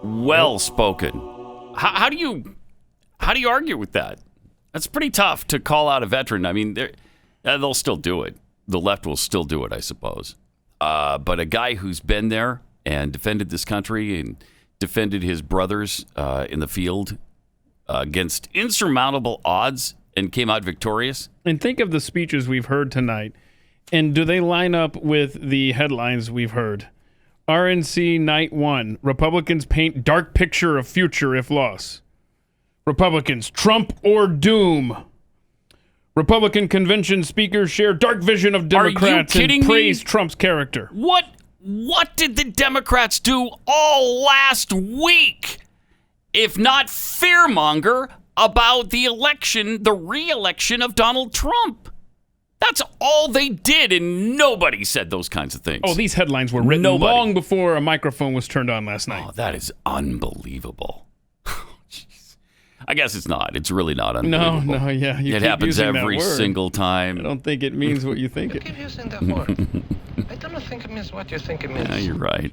well spoken. How do you argue with that? That's pretty tough to call out a veteran. I mean, they'll still do it. The left will still do it, I suppose. But a guy who's been there and defended this country and defended his brothers in the field against insurmountable odds and came out victorious. And think of the speeches we've heard tonight. And do they line up with the headlines we've heard? RNC Night 1. Republicans paint dark picture of future if lost. Republicans, Trump or doom. Republican convention speakers share dark vision of Democrats and praise Trump's character. What did the Democrats do all last week, if not fearmonger about the election, the re-election of Donald Trump? That's all they did, and nobody said those kinds of things. Oh, these headlines were written long before a microphone was turned on last night. Oh, that is unbelievable. Jeez. I guess it's not. It's really not unbelievable. No, yeah. It happens every single time. I don't think it means what you think it means. You keep using that word. I don't think it means what you think it means. Yeah, you're right.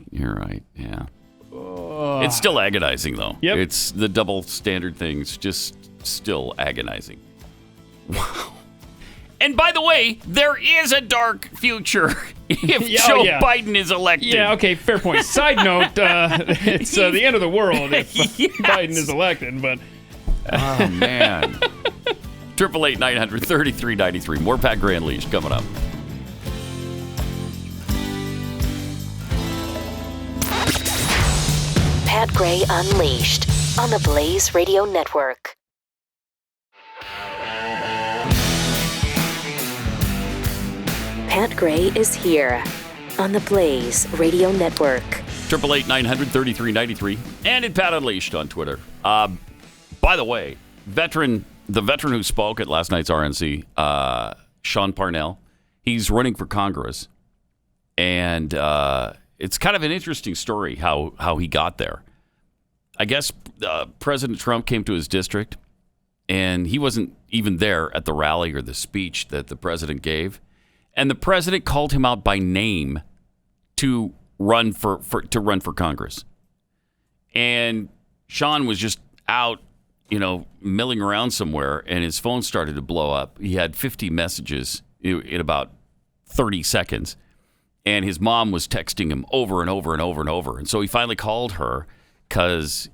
Yeah. It's still agonizing, though. Yep. It's the double standard thing. It's just still agonizing. Wow. And by the way, there is a dark future if Joe Biden is elected. Yeah, okay, fair point. Side note, it's the end of the world if Biden is elected, but... Oh, man. 888-900-3393. More Pat Gray Unleashed coming up. Pat Gray Unleashed on the Blaze Radio Network. Pat Gray is here on the Blaze Radio Network. 888-900-3393 and at Pat Unleashed on Twitter. By the way, the veteran who spoke at last night's RNC, Sean Parnell, he's running for Congress, and it's kind of an interesting story how he got there. I guess President Trump came to his district, and he wasn't even there at the rally or the speech that the president gave. And the president called him out by name to run for Congress. And Sean was just out, milling around somewhere, and his phone started to blow up. He had 50 messages in about 30 seconds. And his mom was texting him over and over and over and over. And so he finally called her because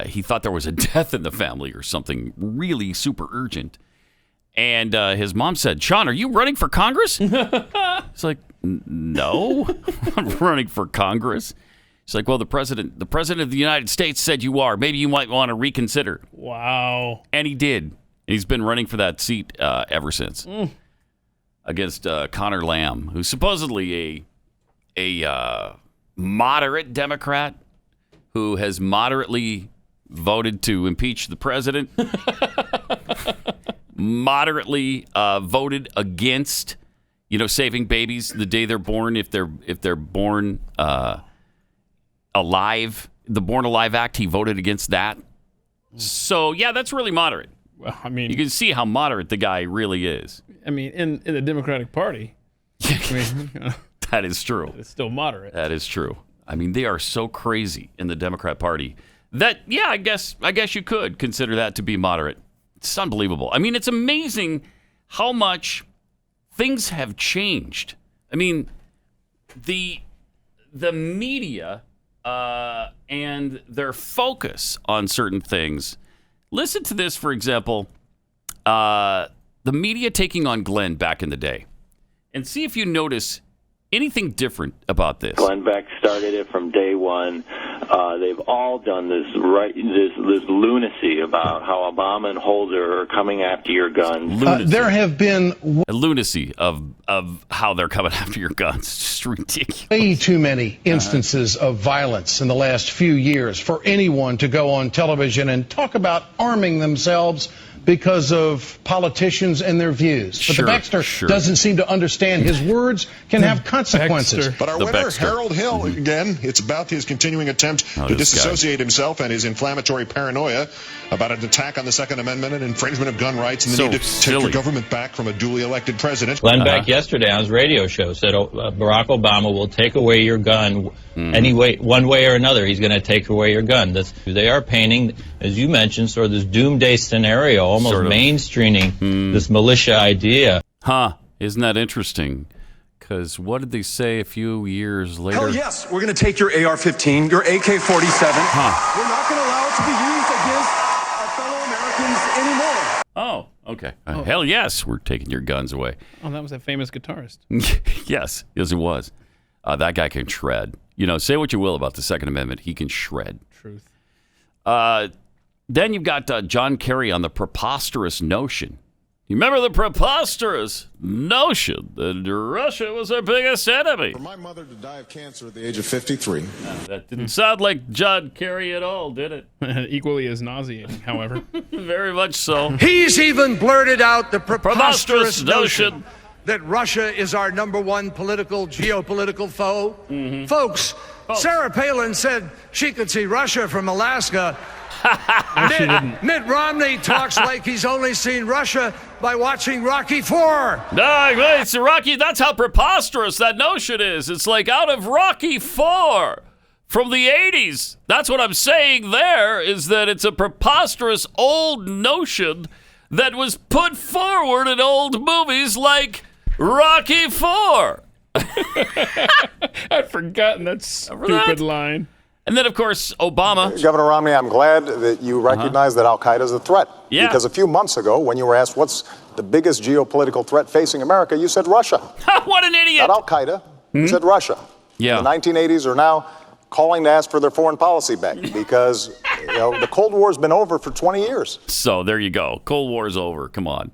he thought there was a death in the family or something really super urgent. And his mom said, "Sean, are you running for Congress?" It's like, "No, I'm running for Congress." She's like, "Well, the president of the United States said you are. Maybe you might want to reconsider." Wow. And he did. He's been running for that seat ever since against Connor Lamb, who's supposedly a moderate Democrat who has moderately voted to impeach the president. Moderately voted against, saving babies the day they're born if they're born alive. The Born Alive Act, he voted against that. So yeah, that's really moderate. Well, I mean, you can see how moderate the guy really is. I mean, in the Democratic Party, that is true. It's still moderate. That is true. I mean, they are so crazy in the Democrat Party that I guess you could consider that to be moderate. It's unbelievable. I mean, it's amazing how much things have changed. I mean, the media and their focus on certain things. Listen to this, for example, the media taking on Glenn back in the day, and see if you notice anything different about this. Glenn Beck started it from day one. They've all done this lunacy about how Obama and Holder are coming after your guns. There have been a lunacy of how they're coming after your guns. It's just ridiculous. Way too many instances of violence in the last few years for anyone to go on television and talk about arming themselves because of politicians and their views. But the Baxter doesn't seem to understand his words can have consequences. But our winner, Harold Hill, again, it's about his continuing attempt to disassociate himself and his inflammatory paranoia about an attack on the Second Amendment and infringement of gun rights and the need to take your government back from a duly elected president. Glenn Beck yesterday on his radio show said Barack Obama will take away your gun anyway, one way or another. He's going to take away your gun. They are painting, as you mentioned, sort of this doomsday scenario, almost sort of mainstreaming this militia idea. Isn't that interesting? Because what did they say a few years later? Hell yes, we're going to take your AR-15, your AK-47. We're not going to allow it to be used against our fellow Americans anymore. Oh, okay. Hell yes, we're taking your guns away. Oh, that was that famous guitarist. Yes, it was. That guy can shred. You know, say what you will about the Second Amendment, he can shred. Truth. Then you've got John Kerry on the preposterous notion. You remember the preposterous notion that Russia was our biggest enemy? For my mother to die of cancer at the age of 53. That didn't sound like John Kerry at all, did it? Equally as nauseating, however. Very much so. He's even blurted out the preposterous notion that Russia is our number one geopolitical foe. Folks, Sarah Palin said she could see Russia from Alaska. Mitt Romney talks like he's only seen Russia by watching Rocky IV. No, it's Rocky. That's how preposterous that notion is. It's like out of Rocky IV from the 80s. That's what I'm saying there, is that it's a preposterous old notion that was put forward in old movies like Rocky IV. I'd forgotten that stupid line. And then, of course, Obama. Governor Romney, I'm glad that you recognize that al-Qaeda is a threat. Yeah. Because a few months ago, when you were asked what's the biggest geopolitical threat facing America, you said Russia. What an idiot. Not al-Qaeda. You said Russia. Yeah. The 1980s are now calling to ask for their foreign policy back because the Cold War's been over for 20 years. So there you go. Cold War's over. Come on.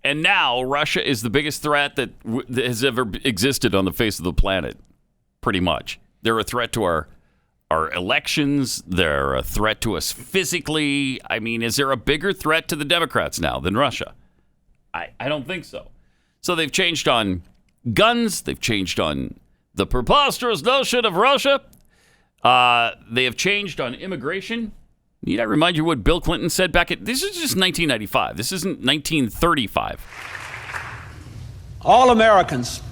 And now Russia is the biggest threat that has ever existed on the face of the planet, pretty much. They're a threat to our elections. They're a threat to us physically. I mean, is there a bigger threat to the Democrats now than Russia? I don't think so. So they've changed on guns. They've changed on the preposterous notion of Russia. They have changed on immigration. Need I remind you what Bill Clinton said back at... This is just 1995. This isn't 1935. All Americans,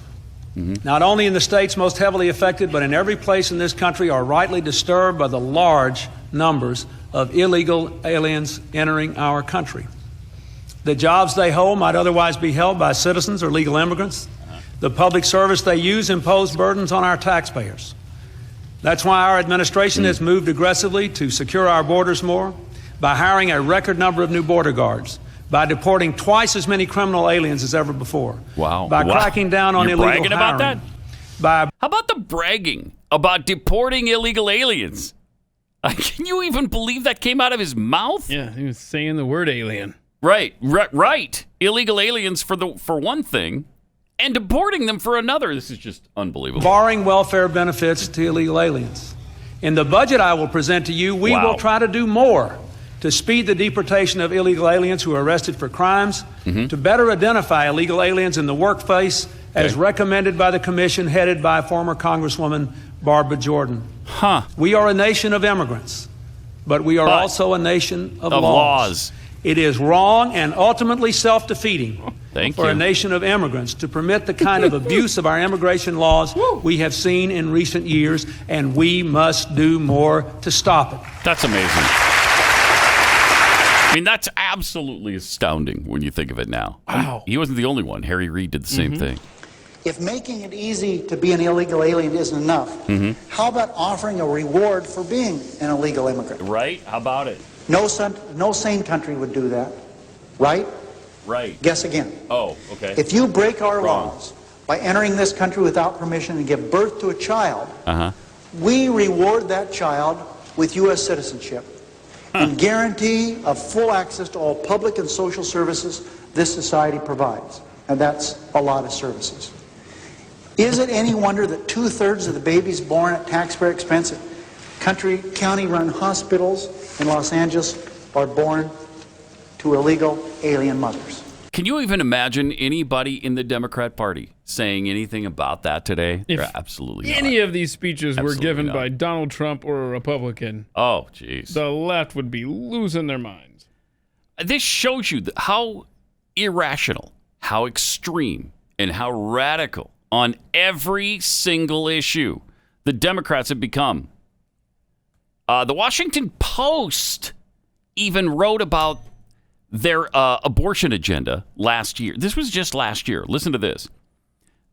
not only in the states most heavily affected, but in every place in this country, are rightly disturbed by the large numbers of illegal aliens entering our country. The jobs they hold might otherwise be held by citizens or legal immigrants. The public service they use impose burdens on our taxpayers. That's why our administration has moved aggressively to secure our borders more, by hiring a record number of new border guards, by deporting twice as many criminal aliens as ever before. Wow. By cracking down on illegal hiring. Bragging about that? How about the bragging about deporting illegal aliens? Can you even believe that came out of his mouth? Yeah, he was saying the word alien. Right. Illegal aliens for one thing, and deporting them for another. This is just unbelievable. Barring welfare benefits to illegal aliens. In the budget I will present to you, we will try to do more to speed the deportation of illegal aliens who are arrested for crimes, to better identify illegal aliens in the workplace, as recommended by the commission headed by former Congresswoman Barbara Jordan. We are a nation of immigrants, but we are also a nation of laws. It is wrong and ultimately self-defeating for a nation of immigrants to permit the kind of abuse of our immigration laws we have seen in recent years, and we must do more to stop it. That's amazing. I mean, that's absolutely astounding when you think of it now. Wow. He wasn't the only one. Harry Reid did the same thing. If making it easy to be an illegal alien isn't enough, how about offering a reward for being an illegal immigrant? Right? How about it? No sane country would do that, right? Right. Guess again. Oh, okay. If you break our laws by entering this country without permission and give birth to a child, we reward that child with U.S. citizenship and guarantee of full access to all public and social services this society provides. And that's a lot of services. Is it any wonder that 2/3 of the babies born at taxpayer expense at county-run hospitals in Los Angeles are born to illegal alien mothers? Can you even imagine anybody in the Democrat Party saying anything about that today? Absolutely not. Any of these speeches were Absolutely given not. by Donald Trump or a Republican, Oh, jeez. the left would be losing their minds. This shows you how irrational, how extreme, and how radical on every single issue the Democrats have become. The Washington Post even wrote about their abortion agenda last year. This was just last year. Listen to this.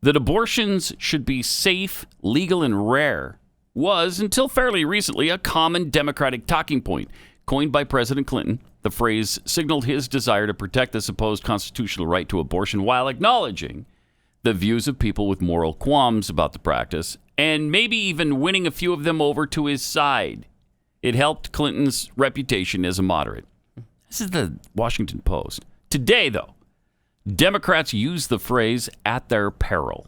That abortions should be safe, legal, and rare was, until fairly recently, a common Democratic talking point. Coined by President Clinton, the phrase signaled his desire to protect the supposed constitutional right to abortion while acknowledging the views of people with moral qualms about the practice and maybe even winning a few of them over to his side. It helped Clinton's reputation as a moderate. This is the Washington Post. Today, though, Democrats use the phrase at their peril.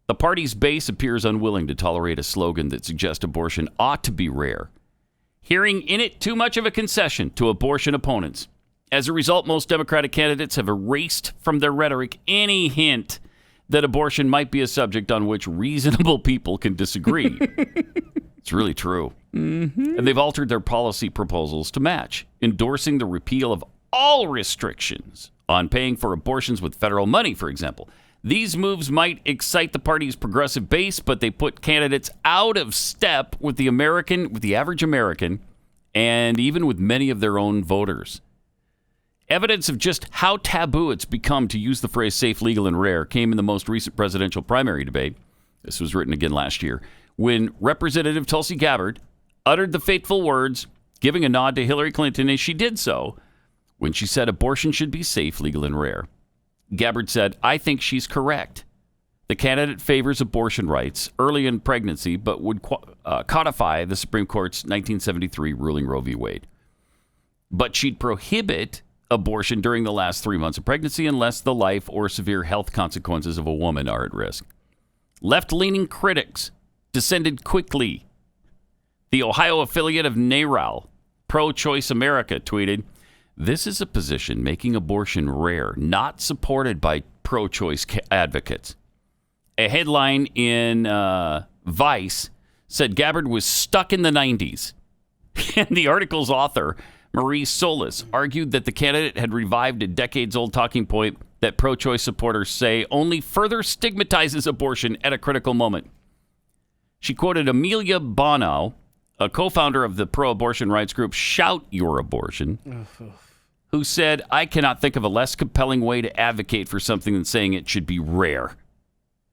The party's base appears unwilling to tolerate a slogan that suggests abortion ought to be rare, hearing in it too much of a concession to abortion opponents. As a result, most Democratic candidates have erased from their rhetoric any hint that abortion might be a subject on which reasonable people can disagree. It's really true. And they've altered their policy proposals to match, endorsing the repeal of all restrictions on paying for abortions with federal money, for example. These moves might excite the party's progressive base, but they put candidates out of step with the average American, and even with many of their own voters. Evidence of just how taboo it's become to use the phrase safe, legal, and rare came in the most recent presidential primary debate. This was written again last year, when Representative Tulsi Gabbard uttered the fateful words, giving a nod to Hillary Clinton as she did so, when she said abortion should be safe, legal, and rare. Gabbard said, "I think she's correct. The candidate favors abortion rights early in pregnancy, but would codify the Supreme Court's 1973 ruling Roe v. Wade. But she'd prohibit abortion during the last 3 months of pregnancy unless the life or severe health consequences of a woman are at risk." Left-leaning critics descended quickly. The Ohio affiliate of NARAL, Pro-Choice America, tweeted, "This is a position making abortion rare, not supported by pro-choice advocates." A headline in Vice said Gabbard was stuck in the 90s. And the article's author, Marie Solis, argued that the candidate had revived a decades-old talking point that pro-choice supporters say only further stigmatizes abortion at a critical moment. She quoted Amelia Bono, a co-founder of the pro-abortion rights group Shout Your Abortion, who said, "I cannot think of a less compelling way to advocate for something than saying it should be rare.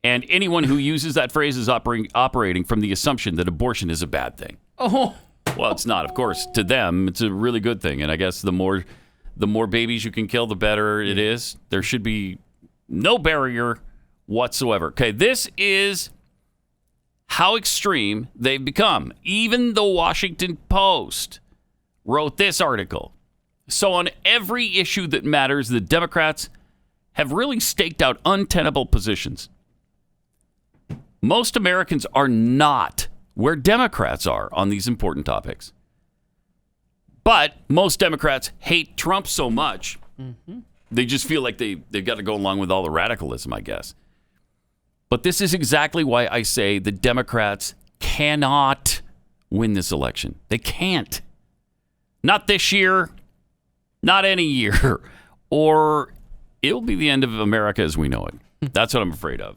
And anyone who uses that phrase is operating from the assumption that abortion is a bad thing." Oh. Well, it's not, of course. To them, it's a really good thing. And I guess the more babies you can kill, the better it is. There should be no barrier whatsoever. Okay, this is how extreme they've become. Even the Washington Post wrote this article. So on every issue that matters, the Democrats have really staked out untenable positions. Most Americans are not where Democrats are on these important topics. But most Democrats hate Trump so much, they just feel like they've got to go along with all the radicalism, I guess. But this is exactly why I say the Democrats cannot win this election. They can't. Not this year, not any year, or it'll be the end of America as we know it. That's what I'm afraid of.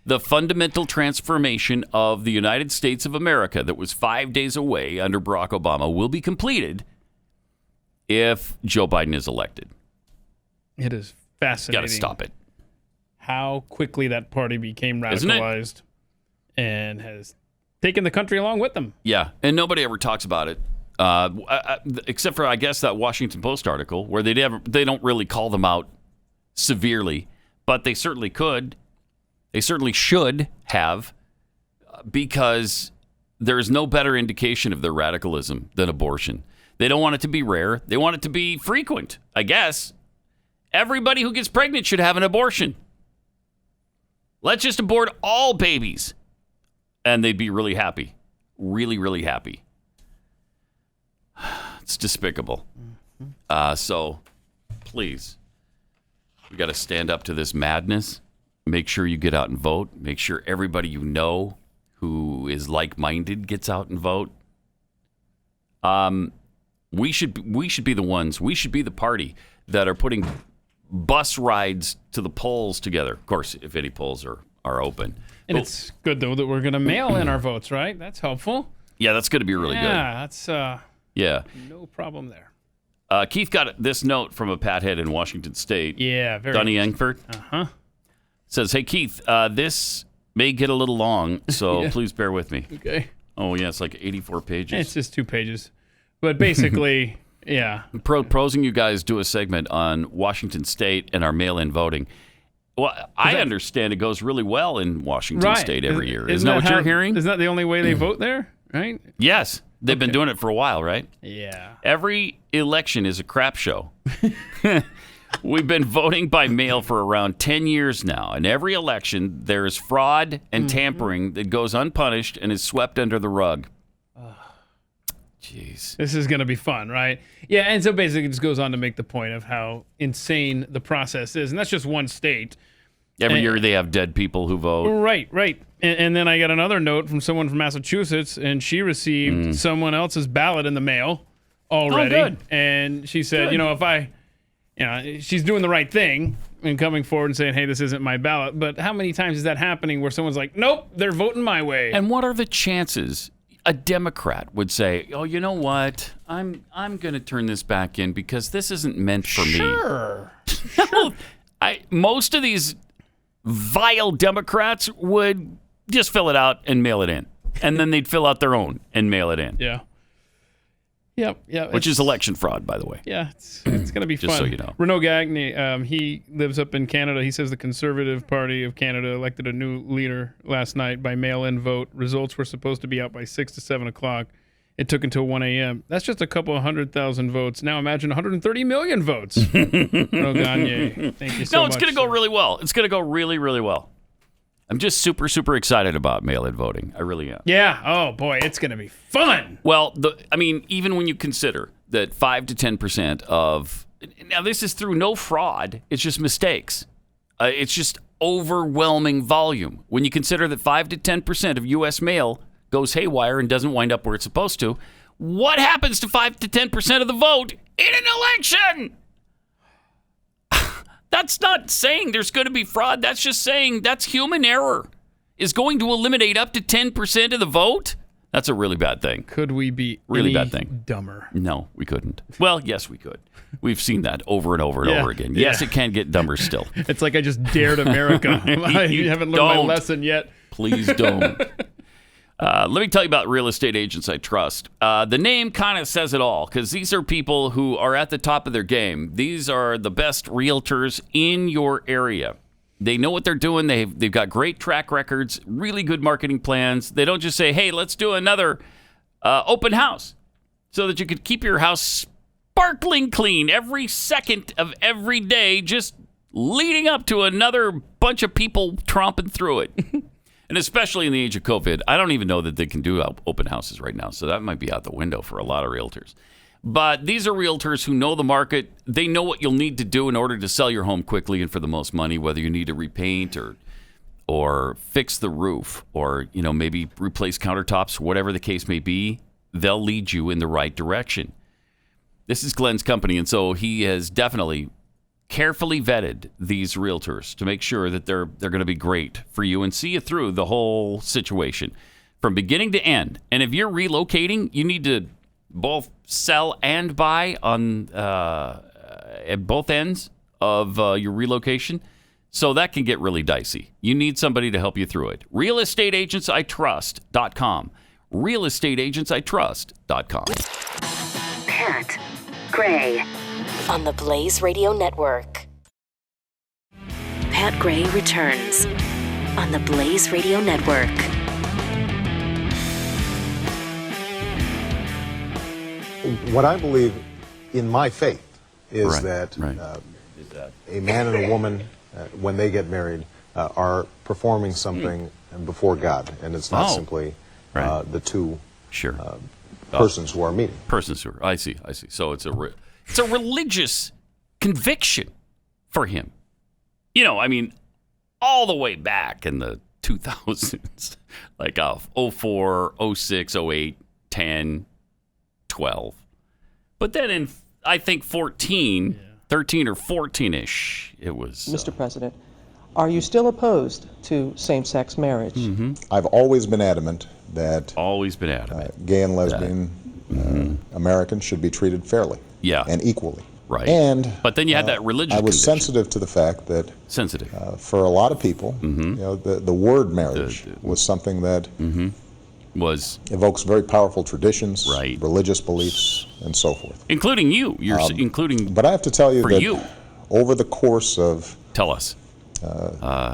The fundamental transformation of the United States of America that was 5 days away under Barack Obama will be completed, if Joe Biden is elected. It is fascinating. Got to stop it. How quickly that party became radicalized and has taken the country along with them. Yeah, and nobody ever talks about it, except for, I guess, that Washington Post article where they don't really call them out severely, but they certainly could. They certainly should have, because there is no better indication of their radicalism than abortion. They don't want it to be rare. They want it to be frequent, I guess. Everybody who gets pregnant should have an abortion. Let's just abort all babies. And they'd be really happy. Really, really happy. It's despicable. So, please, we got to stand up to this madness. Make sure you get out and vote. Make sure everybody you know who is like-minded gets out and vote. We should be the ones. We should be the party that are putting bus rides to the polls together. Of course, if any polls are open. And it's good, though, that we're going to mail in our votes, right? That's helpful. Yeah, that's going to be really good. Yeah, that's no problem there. Keith got this note from a pathead in Washington State. Yeah, very Donnie Engford. Says, hey, Keith, this may get a little long, so please bear with me. Okay. Oh, yeah, it's like 84 pages. It's just 2 pages. But basically, yeah. Proposing you guys do a segment on Washington State and our mail-in voting. Well, I understand it goes really well in Washington State every year. Isn't that what you're hearing? Isn't that the only way they vote there, right? Yes. They've been doing it for a while, right? Yeah. Every election is a crap show. We've been voting by mail for around 10 years now, and every election there is fraud and tampering that goes unpunished and is swept under the rug. Jeez. This is going to be fun, right? Yeah, and so basically it just goes on to make the point of how insane the process is, and that's just one state. Every year they have dead people who vote. Right. And then I got another note from someone from Massachusetts, and she received someone else's ballot in the mail already. Oh, good. And she said, she's doing the right thing and coming forward and saying, hey, this isn't my ballot. But how many times is that happening where someone's like, nope, they're voting my way? And what are the chances a Democrat would say, oh, you know what? I'm going to turn this back in because this isn't meant for me. Sure. No, most of these vile Democrats would just fill it out and mail it in. And then they'd fill out their own and mail it in. Yeah. Yep. Which is election fraud, by the way. Yeah, it's going to be fun. Just so you know. Renaud Gagne, he lives up in Canada. He says the Conservative Party of Canada elected a new leader last night by mail-in vote. Results were supposed to be out by 6 to 7 o'clock. It took until 1 a.m. That's just a couple of 100,000 votes. Now imagine 130 million votes. Renaud Gagne, thank you so much. No, it's going to go really well. It's going to go really, really well. I'm just super, super excited about mail-in voting. I really am. Yeah. Oh, boy, it's going to be fun. Well, even when you consider that 5 to 10% of... Now, this is through no fraud. It's just mistakes. It's just overwhelming volume. When you consider that 5 to 10% of U.S. mail goes haywire and doesn't wind up where it's supposed to, what happens to 5 to 10% of the vote in an election? That's not saying there's going to be fraud. That's just saying that's human error is going to eliminate up to 10% of the vote. That's a really bad thing. Could we be really bad thing? Dumber? No, we couldn't. Well, yes, we could. We've seen that over and over and over again. Yes, it can get dumber still. It's like I just dared America. You haven't learned my lesson yet. Please don't. Let me tell you about real estate agents I trust. The name kind of says it all because these are people who are at the top of their game. These are the best realtors in your area. They know what they're doing. They've got great track records, really good marketing plans. They don't just say, hey, let's do another open house so that you could keep your house sparkling clean every second of every day, just leading up to another bunch of people tromping through it. And especially in the age of COVID, I don't even know that they can do open houses right now. So that might be out the window for a lot of realtors. But these are realtors who know the market. They know what you'll need to do in order to sell your home quickly and for the most money, whether you need to repaint or fix the roof or, maybe replace countertops, whatever the case may be. They'll lead you in the right direction. This is Glenn's company, and so he has definitely carefully vetted these realtors to make sure that they're going to be great for you and see you through the whole situation from beginning to end. And if you're relocating, you need to both sell and buy on at both ends of your relocation. So that can get really dicey. You need somebody to help you through it. realestateagentsitrust.com. realestateagentsitrust.com. Pat Gray on the Blaze Radio Network. Pat Gray returns on the Blaze Radio Network. What I believe in my faith is that a man and a woman, when they get married, are performing something before God, and it's not simply the two persons who are meeting. Persons who are, I see. So it's a religious conviction for him. You know, I mean, all the way back in the 2000s, like 04, 06, 08, 10, 12. But then in, I think, 13 or 14-ish, it was... Mr. President, are you still opposed to same-sex marriage? Mm-hmm. I've always been adamant that... gay and lesbian Americans should be treated fairly and equally. Right. And but then you had that religious I was conviction. sensitive to the fact that for a lot of people, you know, the word marriage was something that evokes very powerful traditions, religious beliefs, and so forth. Including you. You're including. But I have to tell you that you. Over the course of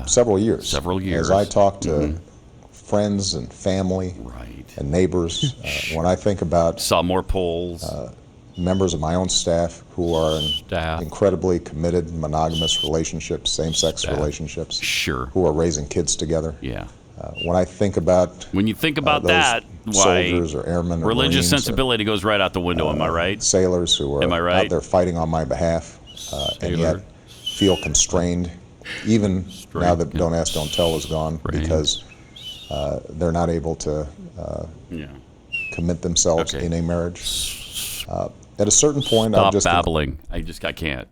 several years, as I talk to friends and family and neighbors, when I think about saw more polls. Members of my own staff who are in incredibly committed monogamous relationships, same-sex relationships, who are raising kids together. When I think about that, soldiers or airmen, or religious Marines sensibility goes right out the window. Am I right? Sailors who are out there fighting on my behalf, and yet feel constrained, even now that Don't Ask, Don't Tell is gone, because they're not able to commit themselves in a marriage. At a certain point, Stop babbling. I can't.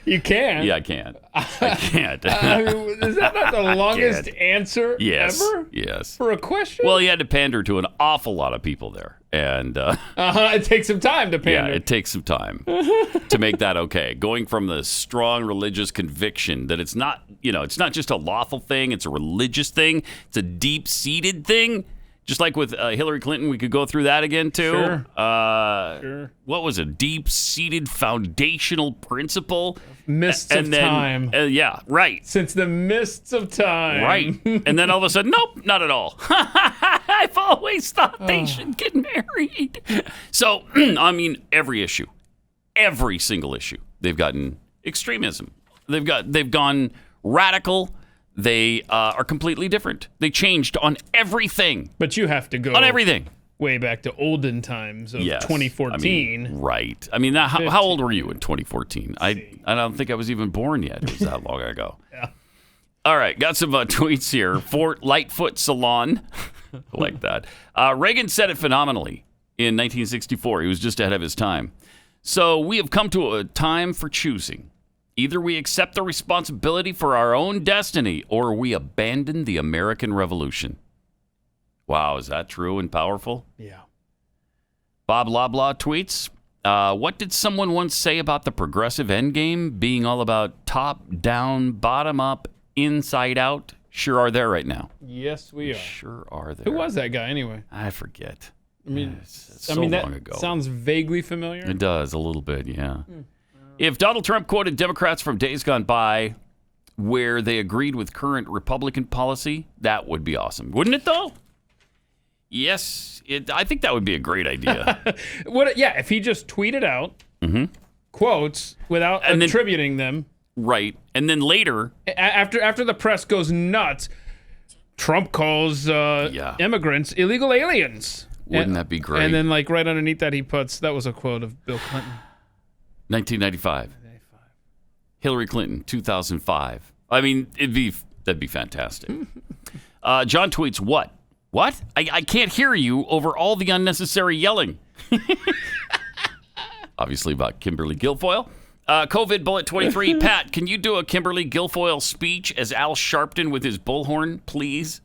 You can. Yeah, I can't. I can't. Is that not the longest answer ever? Yes. For a question? Well, he had to pander to an awful lot of people there, and it takes some time to pander. Yeah, it takes some time to make that okay. Going from the strong religious conviction that it's not, it's not just a lawful thing; it's a religious thing. It's a deep-seated thing. Just like with Hillary Clinton, we could go through that again, too. Sure. What was a deep-seated foundational principle? Mists of time. Yeah, right. Since the mists of time. Right. And then all of a sudden, nope, not at all. I've always thought they should get married. So, I mean, every single issue, they've gotten extremism. They've gone radical. They are completely different. They changed on everything. But you have to go on everything way back to olden times of 2014. I mean, right. I mean, how old were you in 2014? I don't think I was even born yet. It was that long ago. Yeah. All right. Got some tweets here. Fort Lightfoot Salon. Like that. Reagan said it phenomenally in 1964. He was just ahead of his time. So we have come to a time for choosing. Either we accept the responsibility for our own destiny or we abandon the American Revolution. Wow, is that true and powerful? Yeah. Bob Loblaw tweets, what did someone once say about the progressive endgame being all about top, down, bottom up, inside out? Sure are there right now. Yes, we are. Sure are there. Who was that guy anyway? I forget. I mean, it's so long ago. Sounds vaguely familiar. It does, a little bit, yeah. If Donald Trump quoted Democrats from days gone by where they agreed with current Republican policy, that would be awesome. Wouldn't it, though? Yes, I think that would be a great idea. If he just tweeted out quotes without attributing them. Right. And then later... After the press goes nuts, Trump calls immigrants illegal aliens. Wouldn't that be great? And then right underneath that he puts, that was a quote of Bill Clinton. 1995. Hillary Clinton, 2005. I mean, that'd be fantastic. John tweets, what? What? I can't hear you over all the unnecessary yelling. Obviously about Kimberly Guilfoyle. COVID Bullet 23. Pat, can you do a Kimberly Guilfoyle speech as Al Sharpton with his bullhorn, please?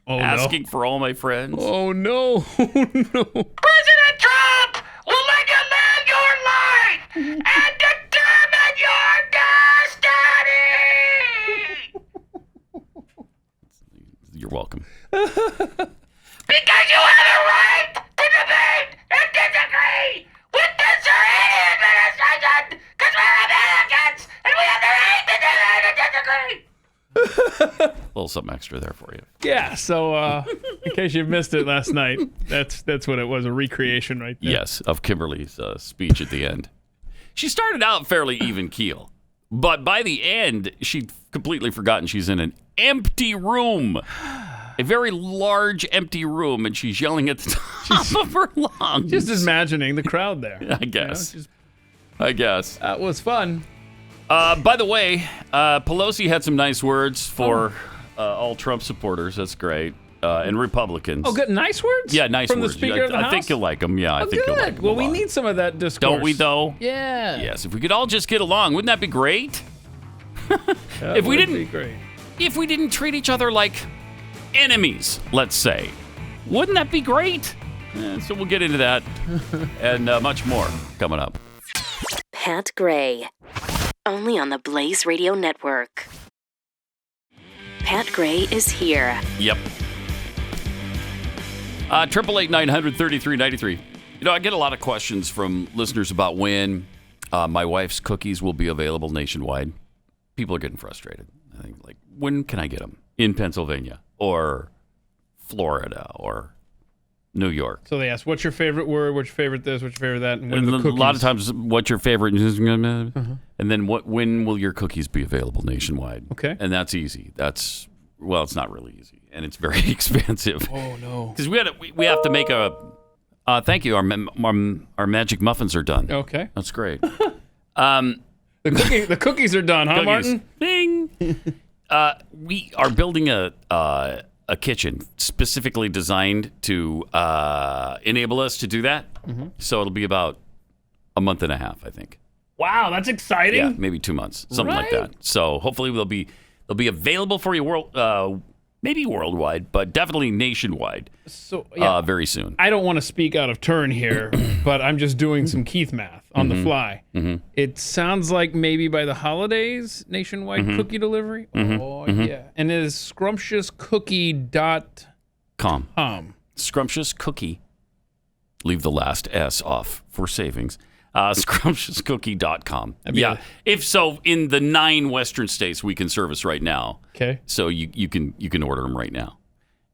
Oh, Asking for all my friends. Oh, no. Oh, no. President Trump! little something extra there for you. Yeah, so in case you missed it last night, that's what it was, a recreation right there. Yes, of Kimberly's speech at the end. She started out fairly even keel, but by the end, she'd completely forgotten she's in an empty room. A very large, empty room, and she's yelling at the top of her lungs. Just imagining the crowd there. I guess. I guess. That was fun. By the way, Pelosi had some nice words for all Trump supporters. That's great. And Republicans. Oh, good. Nice words? Yeah, nice From words. the Speaker of the House? I think you'll like them. Yeah, I think you'll like them. Well, we need some of that discourse. Don't we, though? Yeah. Yes, if we could all just get along, wouldn't that be great? That would be great. If we didn't treat each other like enemies, let's say, wouldn't that be great? So we'll get into that and much more coming up. Pat Gray, only on the Blaze Radio Network. Pat Gray is here. Yep. 888-900-3393. You know, I get a lot of questions from listeners about when my wife's cookies will be available nationwide. People are getting frustrated. I think, like, when can I get them? In Pennsylvania or Florida or New York. So they ask, what's your favorite word? What's your favorite this? What's your favorite that? And when the a cookies? lot of times, what's your favorite? And then when will your cookies be available nationwide? Okay. And that's easy. It's not really easy. And it's very expensive. Oh, no. Because we have to make a... thank you. Our magic muffins are done. Okay. That's great. The cookies are done, huh, Cookies. Martin? Bing. We are building a kitchen specifically designed to enable us to do that. Mm-hmm. So it'll be about a month and a half, I think. Wow, that's exciting. Yeah, maybe 2 months, something like that. So hopefully they'll be available for you maybe worldwide, but definitely nationwide. So very soon. I don't want to speak out of turn here, but I'm just doing some Keith math on the fly. Mm-hmm. It sounds like maybe by the holidays, nationwide cookie delivery. Oh, yeah. And it is scrumptiouscookie.com. Scrumptious Cookie. Leave the last S off for savings. Scrumptiouscookie.com. Yeah. If so, in the 9 Western states we can service right now. Okay. So you can order them right now.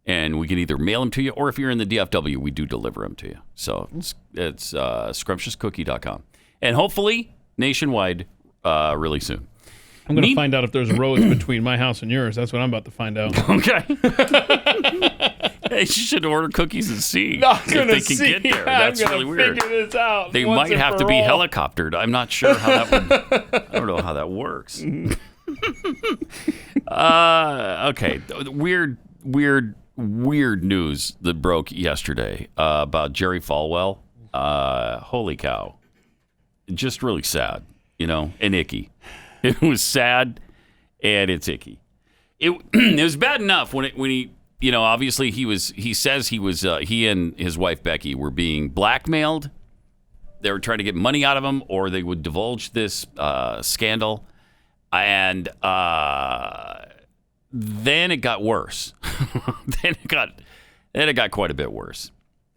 And we can either mail them to you, or if you're in the DFW, we do deliver them to you. So it's scrumptiouscookie.com. And hopefully nationwide really soon. I'm going to find out if there's roads between my house and yours. That's what I'm about to find out. Okay. Hey, you should order cookies and see Not if gonna they can see. get there. That's I'm really gonna weird. Figure this out They once might and have for to be all. helicoptered. I'm not sure how that would. I don't know how that works. Okay, weird news that broke yesterday about Jerry Falwell. Holy cow! Just really sad, and icky. It was sad, and it's icky. It was bad enough when he. Obviously he says he and his wife Becky were being blackmailed. They were trying to get money out of him, or they would divulge this scandal. And then it got worse. then it got quite a bit worse.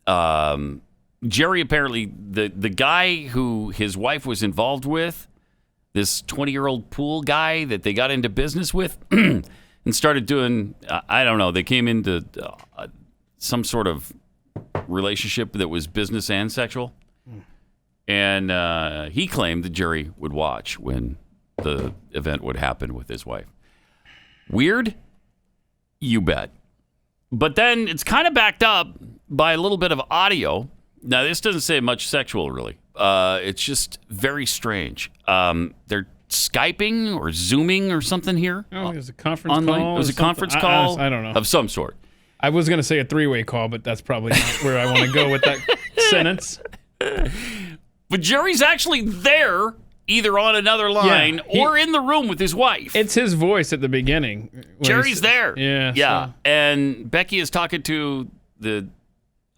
Jerry, apparently, the guy who his wife was involved with, this 20-year-old pool guy that they got into business with, and started doing, I don't know, they came into some sort of relationship that was business and sexual. And he claimed that Jerry would watch when the event would happen with his wife. Weird? You bet. But then it's kind of backed up by a little bit of audio. Now, this doesn't say much sexual, really. It's just very strange. They're Skyping or Zooming or something here. Oh, it was a conference online. call. It was a conference call. I don't know. Of some sort. I was going to say a 3-way call, but that's probably not where I want to go with that sentence. But Jerry's actually there, either on another line or in the room with his wife. It's his voice at the beginning. Jerry's there. Yeah. Yeah. So. And Becky is talking to the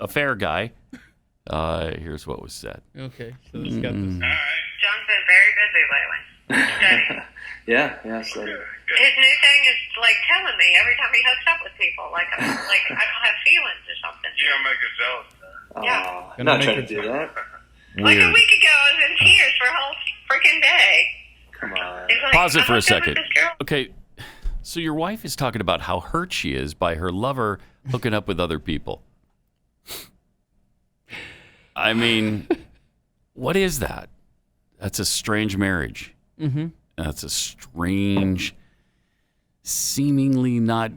affair guy. Here's what was said. Okay. So let's get this. All right. John's been very busy lately. Yeah, so. His new thing is like telling me every time he hooks up with people, like I don't have feelings or something. You're gonna make us jealous. Yeah. I'm not trying to do that. Like a week ago, I was in tears for a whole freaking day. Come on. Like, Pause it for a I hooked up second. with this girl. Okay. So your wife is talking about how hurt she is by her lover hooking up with other people. I mean, what is that? That's a strange marriage. Mm-hmm. That's a strange, seemingly not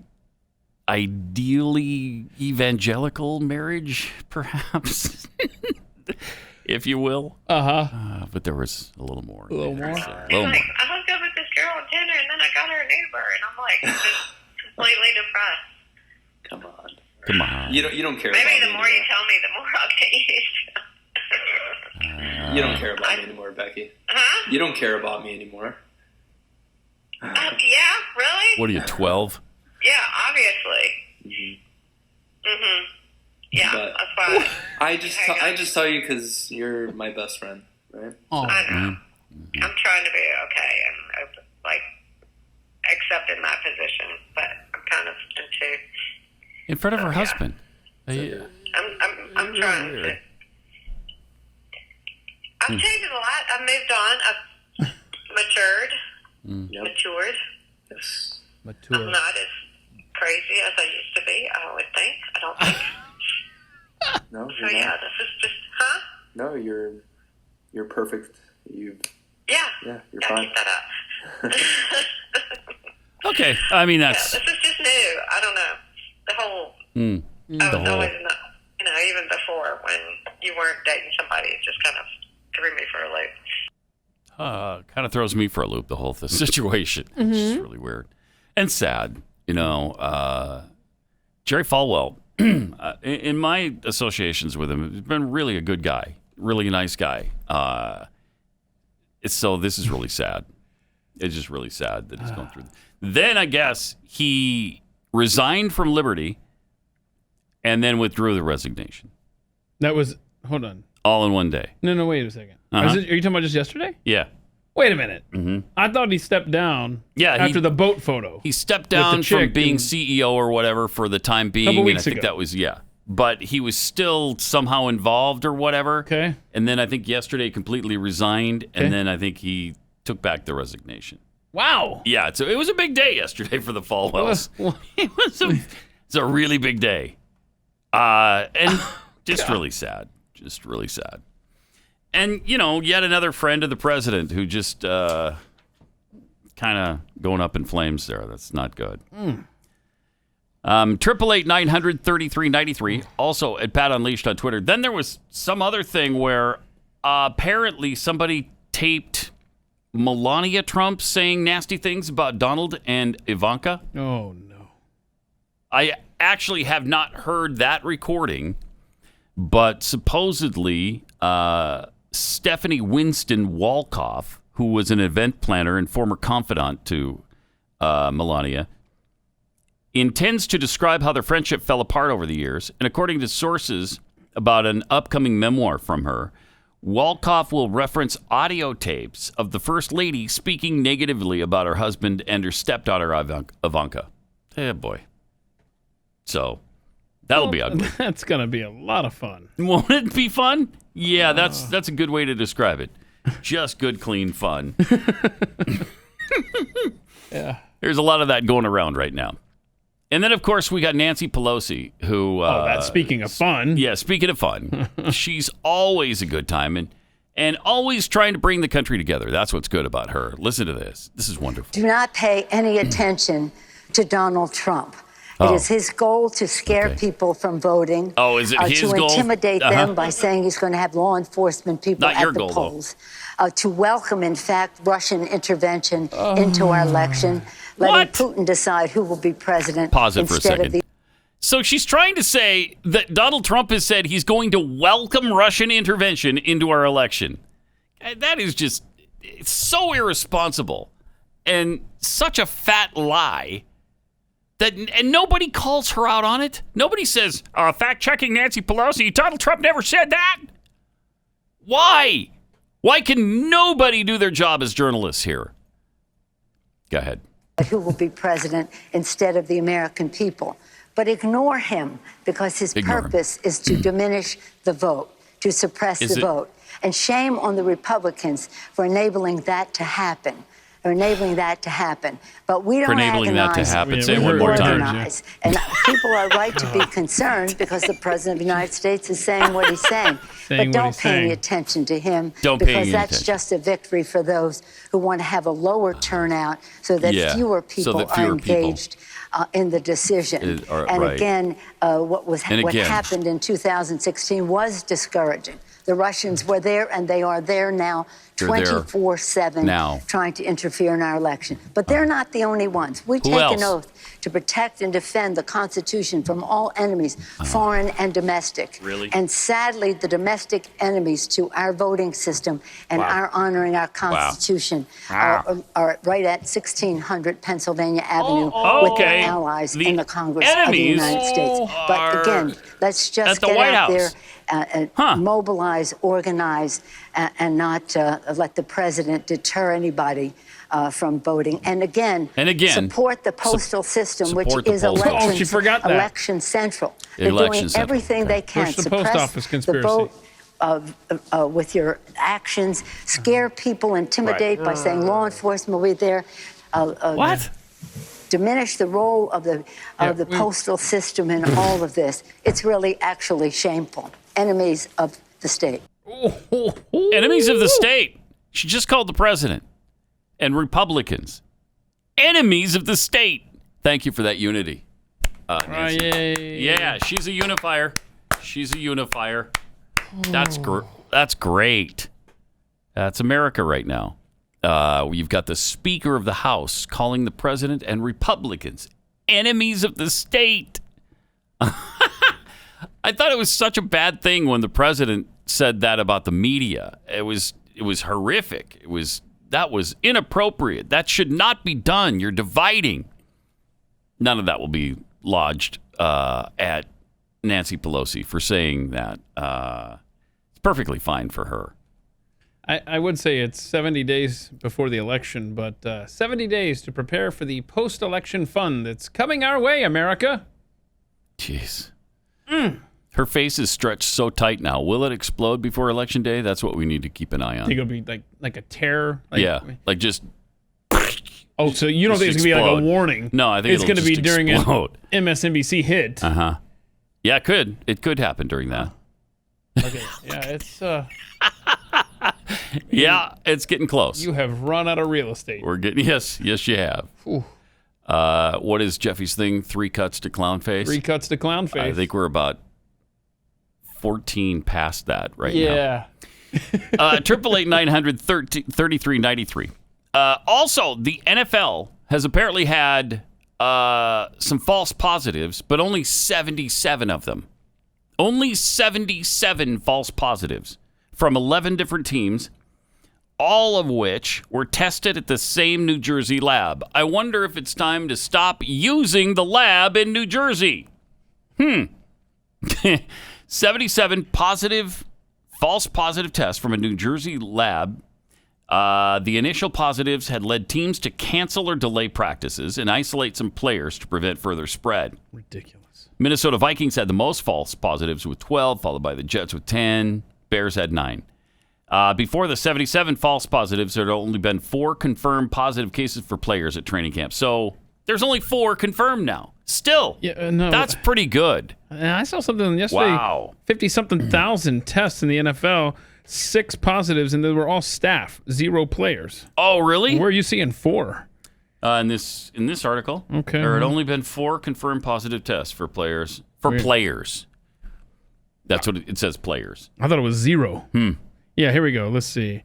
ideally evangelical marriage, perhaps, if you will. But there was a little more. A little more? He's like, I hooked up with this girl on Tinder, and then I got her an Uber, and I'm like, just completely depressed. Come on. Come on. You don't care Maybe about the me more you tell me, the more I'll get used to. You don't care about me anymore, Becky. Huh? You don't care about me anymore. Yeah, really? What are you, 12? Yeah, obviously. Yeah, But that's why. I just tell you because you're my best friend, right? I know. I'm trying to be okay and like accepting my position, but I'm kind of into. In front of her husband. I'm trying to. I've changed a lot. I've moved on. I've matured. Matured. Yes. I'm not as crazy as I used to be. I would think. I don't think. No. So yeah, this is just, huh? No, you're perfect. Yeah, you're gotta fine. keep that up. Okay, I mean, that's... Yeah, this is just new. I don't know. The whole... I was always, even before when you weren't dating somebody, it just kind of threw me for a loop. Kind of throws me for a loop, the whole situation. It's just really weird. And sad. Jerry Falwell, in my associations with him, he's been really a good guy, really a nice guy. So this is really sad. It's just really sad that he's going through. Then I guess he resigned from Liberty and then withdrew the resignation. That was, hold on. All in one day. No, wait a second. Uh-huh. Are you talking about just yesterday? Yeah. Wait a minute. Mm-hmm. I thought he stepped down after the boat photo. He stepped down from being CEO or whatever for the time being. Couple weeks and I think ago. that was, but he was still somehow involved or whatever. Okay. And then I think yesterday completely resigned, and then I think he took back the resignation. Wow. Yeah, so it was a big day yesterday for the Falwells. It's a really big day. And just really sad. Just really sad. And, yet another friend of the president who just kind of going up in flames there. That's not good. 888-900-3393. Also at Pat Unleashed on Twitter. Then there was some other thing where apparently somebody taped Melania Trump saying nasty things about Donald and Ivanka. Oh, no. I actually have not heard that recording, but supposedly Stephanie Winston Wolkoff, who was an event planner and former confidant to Melania, intends to describe how their friendship fell apart over the years. And according to sources about an upcoming memoir from her, Wolkoff will reference audio tapes of the First Lady speaking negatively about her husband and her stepdaughter, Ivanka. Oh, boy. So, that'll be ugly. That's going to be a lot of fun. Won't it be fun? Yeah, that's a good way to describe it. Just good, clean fun. Yeah. There's a lot of that going around right now. And then, of course, we got Nancy Pelosi, who... that's speaking of fun. Yeah, speaking of fun. She's always a good time and always trying to bring the country together. That's what's good about her. Listen to this. This is wonderful. Do not pay any attention to Donald Trump. It is his goal to scare people from voting. Oh, is it his to goal? intimidate them by saying he's going to have law enforcement people Not your at the goal, polls. To welcome, in fact, Russian intervention into our election, letting Putin decide who will be president. Pause it for a instead of second. So she's trying to say that Donald Trump has said he's going to welcome Russian intervention into our election. That is just it's so irresponsible and such a fat lie. And nobody calls her out on it. Nobody says, fact-checking Nancy Pelosi, Donald Trump never said that. Why? Why can nobody do their job as journalists here? Go ahead. Who will be president instead of the American people. But ignore him because his purpose is to diminish the vote, to suppress the vote. And shame on the Republicans for enabling that to happen. are enabling that to happen. But we don't For enabling that to agonize, happen. we Say it one more time. organize. And people are right to be concerned because the President of the United States is saying what he's saying. But don't pay any attention to him because that's just a victory for those who want to have a lower turnout so that fewer people are engaged in the decision. Again, what happened in 2016 was discouraging. The Russians were there, and they are there now, 24/7, trying to interfere in our election. But they're not the only ones. We take an oath to protect and defend the Constitution from all enemies, foreign and domestic. Really? And sadly, the domestic enemies to our voting system and our honoring our Constitution are right at 1600 Pennsylvania Avenue with their allies in the Congress of the United States. But again, let's just get out there. Mobilize, organize, and not let the president deter anybody from voting. And again, support the postal system, which is election central. They're doing everything they can. Push the post office conspiracy. The vote with your actions, scare people, intimidate by saying law enforcement will be there. What? Diminish the role of the postal system in all of this. It's really actually shameful. Enemies of the state. Enemies of the state. She just called the president and Republicans enemies of the state. Thank you for that unity. Nancy. Yeah, she's a unifier. She's a unifier. That's great. That's America right now. You've got the Speaker of the House calling the president and Republicans enemies of the state. I thought it was such a bad thing when the president said that about the media. It was horrific. That was inappropriate. That should not be done. You're dividing. None of that will be lodged at Nancy Pelosi for saying that. It's perfectly fine for her. I would say it's 70 days before the election, but 70 days to prepare for the post-election fund that's coming our way, America. Jeez. Her face is stretched so tight now. Will it explode before Election Day? That's what we need to keep an eye on. I think it'll be like a tear. Like just. Oh, so you don't think it's going to be like a warning? No, I think it's going to be during an explode. MSNBC hit. Yeah, it could. It could happen during that. Okay. Yeah, it's. Yeah, it's getting close. You have run out of real estate. We're getting yes, you have. What is Jeffy's thing? 3 cuts to clown face. 3 cuts to clown face. I think we're about 14 past that right now. Yeah. 888-900-3393. Also, the NFL has apparently had some false positives, but only 77 of them. Only 77 false positives from 11 different teams, all of which were tested at the same New Jersey lab. I wonder if it's time to stop using the lab in New Jersey. 77 false positive tests from a New Jersey lab. The initial positives had led teams to cancel or delay practices and isolate some players to prevent further spread. Ridiculous. Minnesota Vikings had the most false positives with 12, followed by the Jets with 10. Bears had 9. Before the 77 false positives, there had only been 4 confirmed positive cases for players at training camp. So there's only 4 confirmed now. Still, that's pretty good. I saw something yesterday. Wow. 50-something thousand tests in the NFL, 6 positives, and they were all staff, 0 players. Oh, really? Where are you seeing 4? In this article, okay, there had only been 4 confirmed positive tests for players. Players. That's what it says, players. I thought it was 0. Yeah, here we go. Let's see.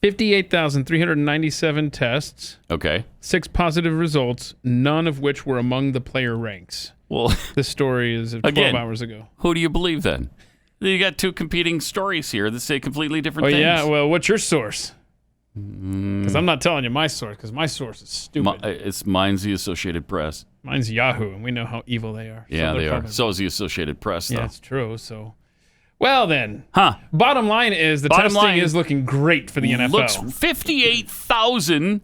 58,397 tests. Okay. 6 positive results, none of which were among the player ranks. Well, this story is 12 hours ago. Who do you believe then? You got 2 competing stories here that say completely different things. Yeah, well, what's your source? Because I'm not telling you my source, because my source is stupid. Mine's the Associated Press. Mine's Yahoo, and we know how evil they are. Yeah, they are. So is the Associated Press, though. Yeah, it's true. So, well then, bottom line is the testing is looking great for the NFL. Looks 58,000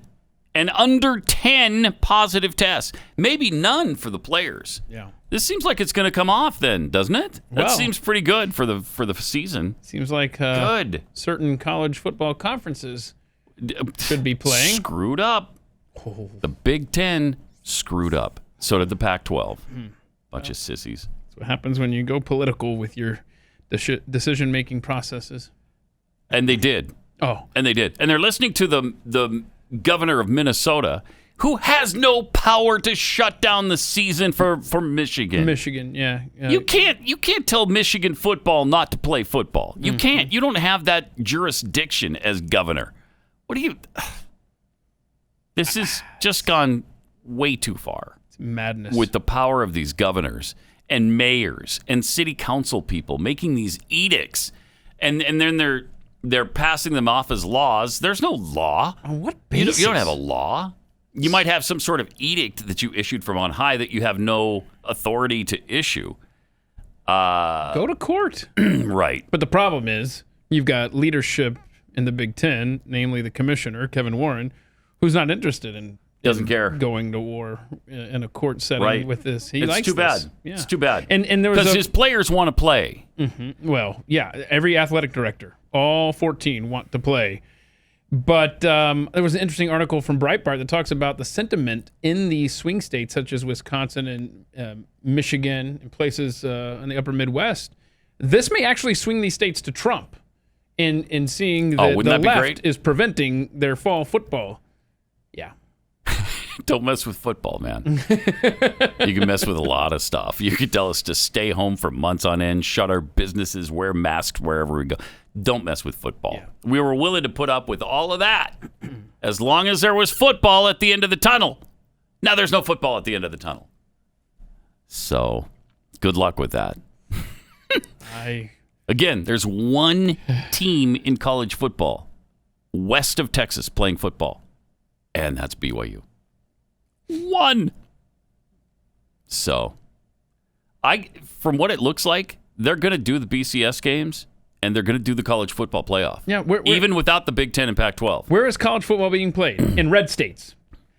and under 10 positive tests. Maybe none for the players. Yeah. This seems like it's going to come off then, doesn't it? That seems pretty good for the season. Seems like good. Certain college football conferences should be playing. Screwed up. Oh. The Big Ten screwed up. So did the Pac-12. Bunch of sissies. That's what happens when you go political with your decision-making processes. And they did. Oh. And they did. And they're listening to the governor of Minnesota, who has no power to shut down the season for Michigan. Michigan, yeah. You can't tell Michigan football not to play football. You can't. You don't have that jurisdiction as governor. What do you... This has just gone way too far. It's madness. With the power of these governors and mayors and city council people making these edicts. And then they're passing them off as laws. There's no law. On what basis? You don't have a law. You might have some sort of edict that you issued from on high that you have no authority to issue. Go to court. Right. But the problem is you've got leadership in the Big Ten, namely the commissioner, Kevin Warren, who's not interested in doesn't care going to war in a court setting with this. He likes too this. bad. Yeah. It's too bad. And there was because his players want to play. Mm-hmm. Well, yeah, every athletic director, all 14 want to play. But there was an interesting article from Breitbart that talks about the sentiment in the swing states such as Wisconsin and Michigan and places in the upper Midwest. This may actually swing these states to Trump in seeing that the left is preventing their fall football. Yeah. Don't mess with football, man. You can mess with a lot of stuff. You could tell us to stay home for months on end, shut our businesses, wear masks wherever we go. Don't mess with football. Yeah. We were willing to put up with all of that as long as there was football at the end of the tunnel. Now there's no football at the end of the tunnel. So good luck with that. Again, there's one team in college football west of Texas playing football, and that's BYU. One. So, from what it looks like, they're going to do the BCS games, and they're going to do the college football playoff. Yeah, even without the Big Ten and Pac-12. Where is college football being played? In red states.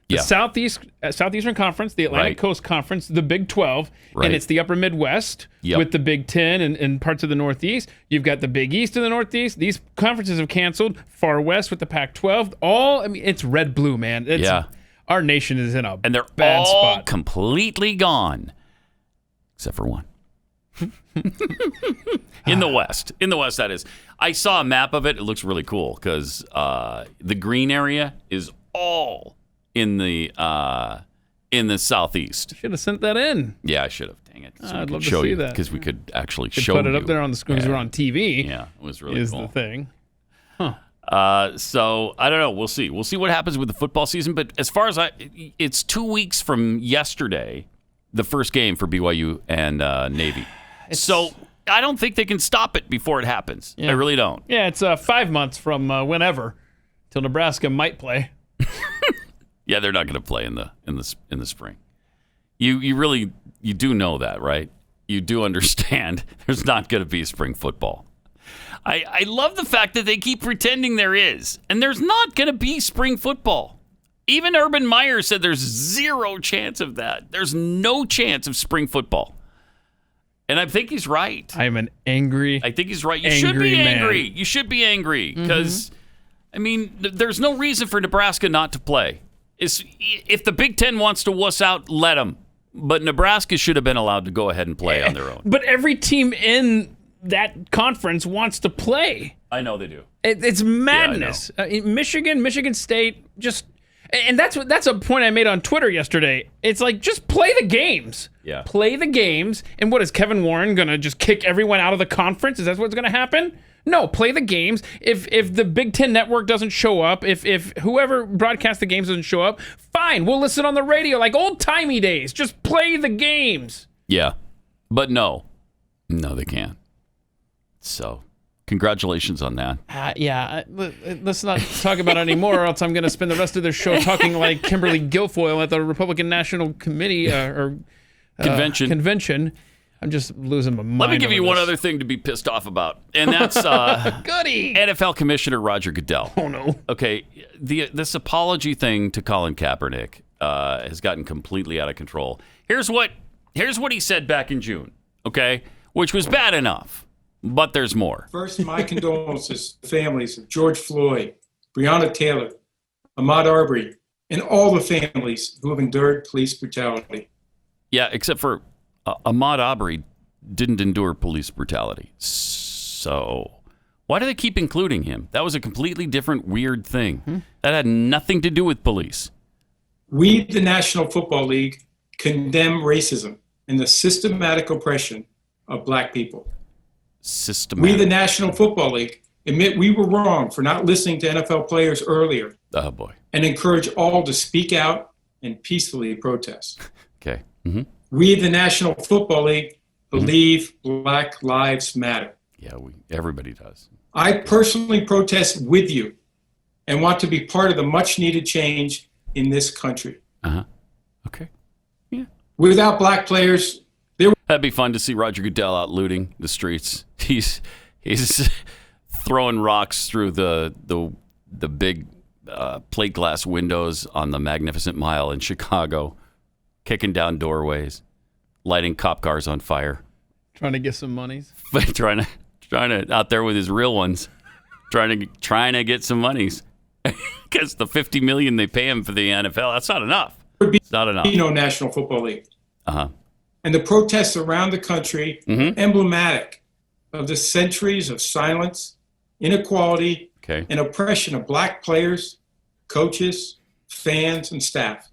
The Yeah. Southeastern Conference, the Atlantic Coast Conference, the Big 12, and it's the upper Midwest with the Big 10 and parts of the Northeast. You've got the Big East and the Northeast. These conferences have canceled. Far West with the Pac-12. It's red-blue, man. Our nation is in a and they're bad all spot. Completely gone, except for one. In the West, that is. I saw a map of it. It looks really cool because the green area is all in the Southeast. Should have sent that in. Yeah, I should have. Dang it! So I'd we love could to show see you that because we could actually Could show put it you. up there on the screens. We're on TV. Yeah, it was really is cool. the thing. So I don't know. We'll see. We'll see what happens with the football season. But as far as it's 2 weeks from yesterday, the first game for BYU and Navy. So I don't think they can stop it before it happens. Yeah. I really don't. Yeah, it's 5 months from whenever till Nebraska might play. Yeah, they're not going to play in the spring. You do know that, right? You do understand there's not going to be spring football. I love the fact that they keep pretending there is, and there's not going to be spring football. Even Urban Meyer said there's zero chance of that. There's no chance of spring football. And I think he's right. I think he's right. You should be angry. You should be angry because, there's no reason for Nebraska not to play. If the Big Ten wants to wuss out, let them. But Nebraska should have been allowed to go ahead and play on their own. But every team in that conference wants to play. I know they do. It's madness. Yeah, Michigan State, and that's a point I made on Twitter yesterday. It's like, just play the games. Yeah. Play the games. And what is Kevin Warren going to just kick everyone out of the conference? Is that what's going to happen? No, play the games. If the Big Ten Network doesn't show up, if whoever broadcasts the games doesn't show up, fine, we'll listen on the radio like old-timey days. Just play the games. Yeah, but no, they can't. So, congratulations on that. Let's not talk about it anymore, or else I'm going to spend the rest of the show talking like Kimberly Guilfoyle at the Republican National Committee Convention. I'm just losing my mind. Let me give you over one this. other thing to be pissed off about, and that's Goody. NFL Commissioner Roger Goodell. Oh, no. Okay, this apology thing to Colin Kaepernick has gotten completely out of control. Here's what he said back in June, okay, which was bad enough, but there's more. First, my condolences to the families of George Floyd, Breonna Taylor, Ahmaud Arbery, and all the families who have endured police brutality. Yeah, except for Ahmaud Arbery didn't endure police brutality. So why do they keep including him? That was a completely different, weird thing. That had nothing to do with police. We, the National Football League, condemn racism and the systematic oppression of black people. Systematic. We, the National Football League, admit we were wrong for not listening to NFL players earlier. Oh, boy. And encourage all to speak out and peacefully protest. Okay. We, the National Football League, believe Black Lives Matter. Yeah, everybody does. I personally protest with you and want to be part of the much-needed change in this country. Okay. Yeah. Without black players, that'd be fun to see Roger Goodell out looting the streets. He's throwing rocks through the big plate glass windows on the Magnificent Mile in Chicago, kicking down doorways, lighting cop cars on fire. Trying to get some monies. trying to out there with his real ones, trying to get some monies. Because the $50 million they pay him for the NFL, that's not enough. It's not enough. National Football League. And the protests around the country are emblematic of the centuries of silence, inequality, and oppression of black players, coaches, fans, and staff.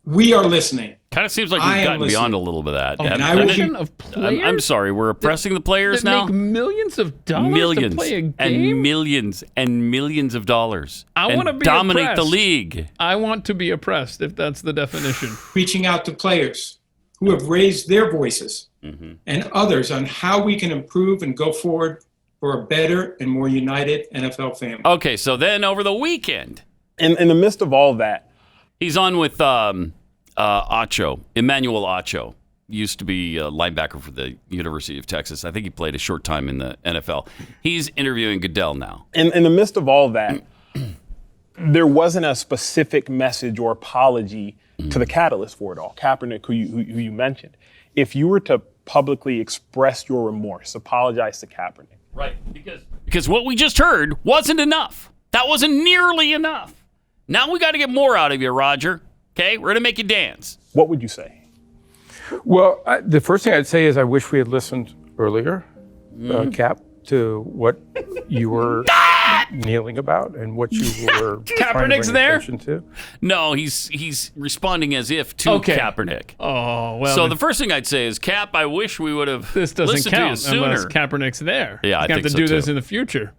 We are listening. Kind of seems like we've gotten beyond a little bit of that. Of players? I'm sorry, we're oppressing the players now? Make millions of dollars to play a game? And millions and millions of dollars. I want to be dominate oppressed. the league. I want to be oppressed, if that's the definition. Reaching out to players who have raised their voices and others on how we can improve and go forward for a better and more united NFL family. Okay, so then over the weekend. In the midst of all that. He's on with Acho, Emmanuel Acho. Used to be a linebacker for the University of Texas. I think he played a short time in the NFL. He's interviewing Goodell now. In the midst of all that, there wasn't a specific message or apology to the catalyst for it all, Kaepernick, who you mentioned. If you were to publicly express your remorse, apologize to Kaepernick. Right, because what we just heard wasn't enough. That wasn't nearly enough. Now we got to get more out of you, Roger. Okay, we're going to make you dance. What would you say? Well, the first thing I'd say is I wish we had listened earlier, Cap, to what you were kneeling about and what you were Kaepernick's trying to bring there? attention to. No, he's responding as if to Kaepernick. Oh, well. So the first thing I'd say is, Cap, I wish we would have This doesn't listened count to you unless sooner. Kaepernick's there. Yeah, I think have to so do too. this in the future.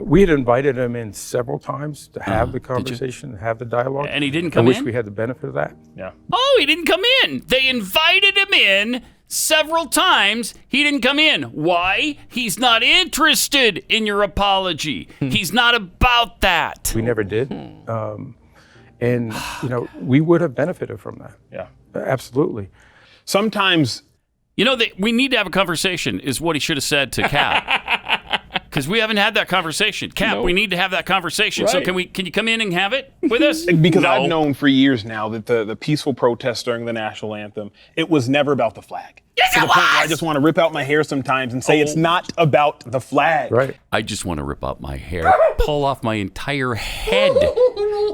We had invited him in several times to have the conversation, have the dialogue. And he didn't come I wish in? we had the benefit of that. Yeah. Oh, he didn't come in. They invited him in several times. He didn't come in. Why? He's not interested in your apology. He's not about that. We never did. And, we would have benefited from that. Yeah. Absolutely. Sometimes. We need to have a conversation, is what he should have said to Cap. Because we haven't had that conversation. Cap, we need to have that conversation. Right. So can you come in and have it with us? Because No. I've known for years now that the peaceful protests during the national anthem, it was never about the flag. Yes, to the point where I just want to rip out my hair sometimes and say it's not about the flag. Right. I just want to rip out my hair, pull off my entire head,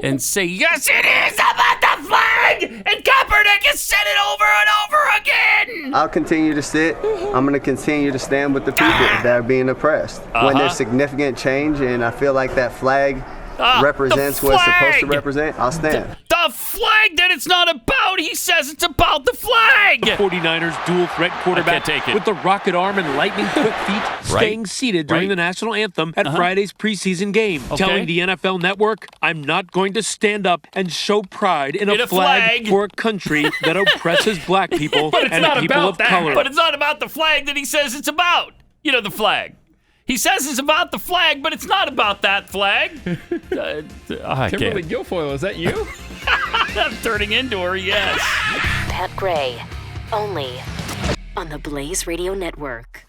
and say, yes, it is about the flag! And Kaepernick has said it over and over again! I'll continue to sit. I'm going to continue to stand with the people that are being oppressed. When there's significant change and I feel like that flag represents what it's supposed to represent, I'll stand. The flag that it's not about, he says it's about the flag! The 49ers dual threat quarterback take it. with the rocket arm and lightning quick feet staying seated during the national anthem at Friday's preseason game, telling the NFL Network, I'm not going to stand up and show pride in a flag for a country that oppresses black people and people of color. But it's not about the flag that he says it's about. The flag. He says it's about the flag, but it's not about that flag. Kimberly Guilfoyle, is that you? I'm turning into her, yes. Pat Gray, only on the Blaze Radio Network.